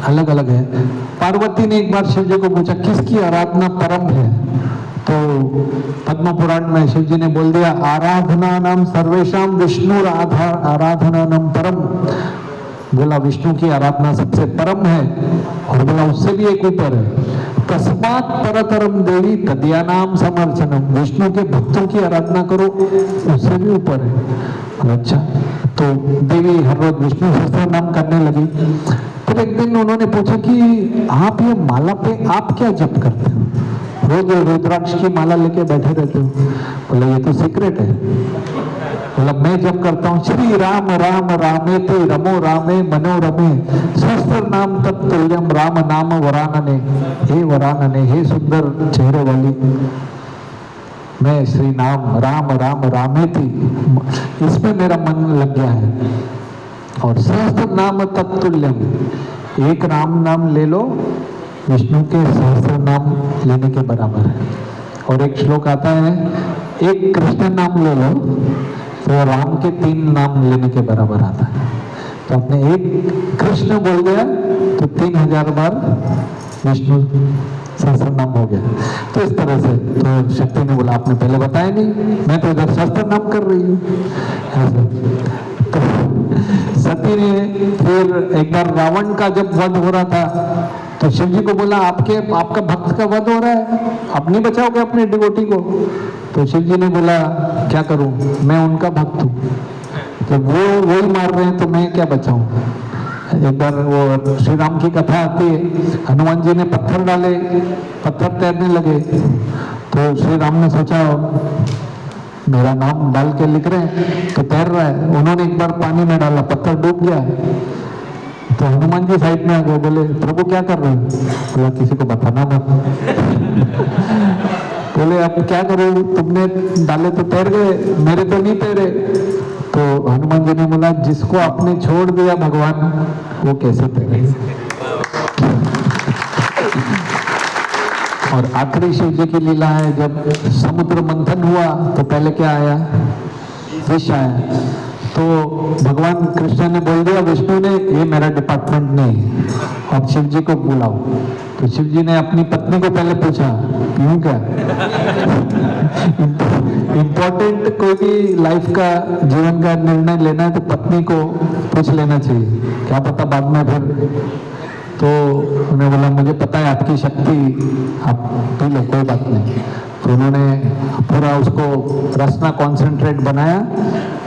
अलग अलग है। पार्वती ने एक बार शिव जी को पूछा किसकी आराधना परम है? तो पद्म पुराण में शिव जी ने बोल दिया आराधना नाम सर्वेशम विष्णु आराधना नाम परम। बोला विष्णु की आराधना सबसे परम है, और बोला उससे भी एक ऊपर है, तस्मात् परतरम देवी तदया नाम समर्चनम। विष्णु के भक्तों की आराधना करो, उससे भी ऊपर है। अच्छा, तो देवी हर रोज विष्णु सहस्त्र नाम करने लगी। फिर एक दिन उन्होंने पूछा कि आप ये माला पे आप क्या जप करते हो? रोज रुद्राक्ष की माला लेके बैठे रहते हो। बोले ये तो सीक्रेट है। बोला मैं जब करता हूँ श्री राम राम रामेति रमो रामे मनोरमे सहस्त्र नाम तत्तुल्यम राम नाम वरानने। हे वरानने, हे सुंदर चेहरे वाली, मैं श्री नाम राम राम रामेति, इसमें मेरा मन लग गया है। और सहस्त्र नाम तत्तुल्यम, एक राम नाम ले लो विष्णु के सहस्त्र नाम लेने के बराबर है। और एक श्लोक आता है एक कृष्ण नाम ले लो तो राम के 3 नाम लेने के बराबर आता है। तो आपने एक कृष्ण बोल दिया तो 3000 बार विष्णु सहस्त्र नाम हो गया। तो इस तरह से तो शक्ति ने बोला आपने पहले बताया नहीं, मैं तो इधर सहस्त्र नाम कर रही हूँ। तो सती ने फिर एक बार रावण का जब वध हो रहा था तो शिव जी को बोला आपका भक्त का वध हो रहा है, आप नहीं बचाओगे अपने डिवोटी को? तो शिव जी ने बोला क्या करूं, मैं उनका भक्त हूँ, तो वो वही मार रहे हैं तो मैं क्या बचाऊं। एक बार वो श्री राम की कथा आती है, हनुमान जी ने पत्थर डाले, पत्थर तैरने लगे। तो श्री राम ने सोचा मेरा नाम डाल के लिख रहे हैं तो तैर रहा है। उन्होंने एक बार पानी में डाला, पत्थर डूब गया। तो हनुमान जी साइड में आ गए, बोले प्रभु क्या कर रहे हैं? बोला किसी को बताना मत। बोले अब क्या करूं, तुमने डाले तो तैर गए, मेरे तो नहीं तैरे। तो हनुमान जी ने बोला जिसको आपने छोड़ दिया भगवान वो कैसे तैरे। और आखिरी शिव जी की लीला है, जब समुद्र मंथन हुआ तो पहले क्या आया? विष आया। तो भगवान कृष्ण ने बोल दिया विष्णु ने ये मेरा डिपार्टमेंट नहीं है, अब शिव जी को बुलाओ। तो शिव जी ने अपनी पत्नी को पहले पूछा क्यों, क्या इम्पोर्टेंट कोई भी लाइफ का जीवन का निर्णय लेना है तो पत्नी को पूछ लेना चाहिए, क्या पता बाद में फिर। तो उन्होंने बोला मुझे पता है आपकी शक्ति, आप पी लो कोई बात नहीं। तो उन्होंने पूरा उसको रसना कॉन्सेंट्रेट बनाया,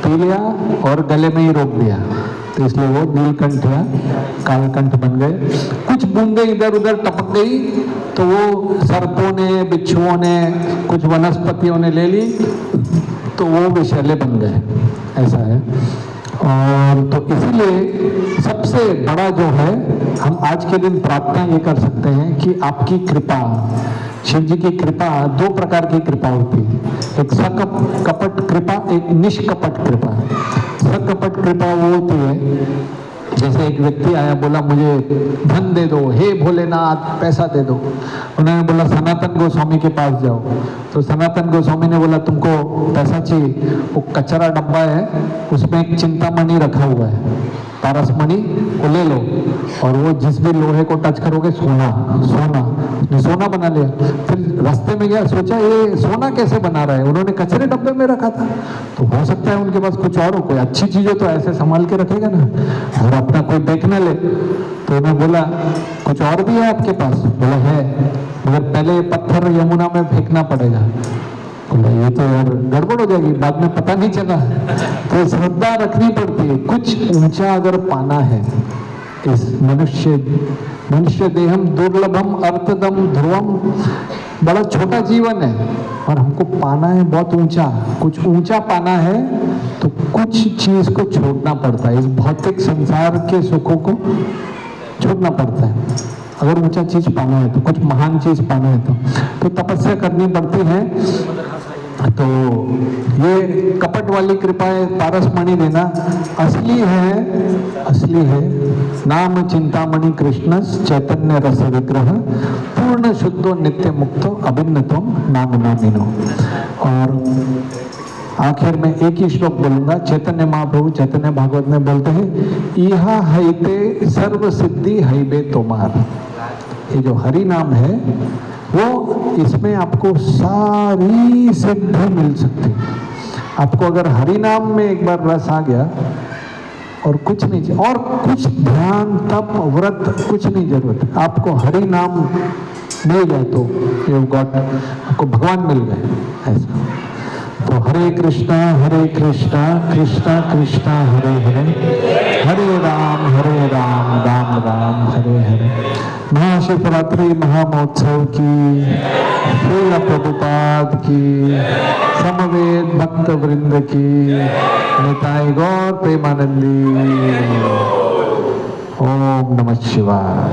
पी लिया और गले में ही रोक दिया। तो इसलिए वो नीलकंठ या कालकंठ बन गए। कुछ बूंदे इधर उधर टपक गई तो वो सर्पों ने, बिच्छुओं ने, कुछ वनस्पतियों ने ले ली तो वो विषैले बन गए, ऐसा है। और तो इसीलिए सबसे बड़ा जो है, हम आज के दिन प्रार्थना ये कर सकते हैं कि आपकी कृपा, शिव जी की कृपा, 2 प्रकार की कृपा होती है, एक सकपट कृपा, एक निष्कपट कृपा। सकपट कृपा वो होती है जैसे एक व्यक्ति आया, बोला मुझे धन दे दो, हे भोलेनाथ पैसा दे दो। उन्होंने बोला सनातन गोस्वामी के पास जाओ। तो सनातन गोस्वामी ने बोला तुमको पैसा चाहिए, वो कचरा डब्बा है उसमें एक चिंतामणि रखा हुआ है, पारसमणि को ले लो, और वो जिस भी लोहे को टच करोगे सोना सोना, उसने सोना बना लिया। फिर रास्ते में गया, सोचा ये सोना कैसे बना रहा है, उन्होंने कचरे डब्बे में रखा था। तो हो सकता है उनके पास कुछ और हो, कोई अच्छी चीज़ हो तो ऐसे संभाल के रखेगा ना, और अपना कोई देख न ले। तो उन्हें बोला कुछ और भी है आपके पास? बोला है, मगर पहले ये पत्थर यमुना में फेंकना पड़ेगा। बोला ये तो यार गड़बड़ हो जाएगी, बाद में पता नहीं चला। तो श्रद्धा रखनी पड़ती है। कुछ ऊंचा अगर पाना है, इस मनुष्य देहम दुर्लभम अर्थदम ध्रुवम, बड़ा छोटा जीवन है और हमको पाना है बहुत ऊंचा। कुछ ऊंचा पाना है तो कुछ चीज को छोड़ना पड़ता है, इस भौतिक संसार के सुखों को छोड़ना पड़ता है। अगर ऊंचा चीज पाना है तो, कुछ महान चीज पाना है तो तपस्या करनी पड़ती है। तो ये कपट वाली कृपाएं पारसमणि देना असली है। नाम चिंतामणि कृष्ण चैतन्य रस विग्रह पूर्ण शुद्धो नित्य मुक्तो अभिन्नतम नाम नामिनो। और आखिर में एक ही श्लोक बोलूंगा। चैतन्य महाप्रभु चैतन्य भागवत में बोलते हैं, इहा हईते सर्व सिद्धि हईबे तोमार। ये जो हरि नाम है वो, इसमें आपको सारी सिद्धि मिल सकती है। आपको अगर हरि नाम में एक बार रस आ गया और कुछ नहीं चाहिए, और कुछ ध्यान तप व्रत कुछ नहीं जरूरत, आपको हरि नाम मिल गए तो यू गॉट, आपको भगवान मिल गए ऐसा। तो हरे कृष्णा कृष्णा कृष्णा हरे हरे, हरे राम राम राम हरे हरे। महाशिवरात्रि महामहोत्सव की, श्रील प्रभुपाद की, समवेत भक्त वृंद की, निताई गौर प्रेमानंदी। ओम नमः शिवाय।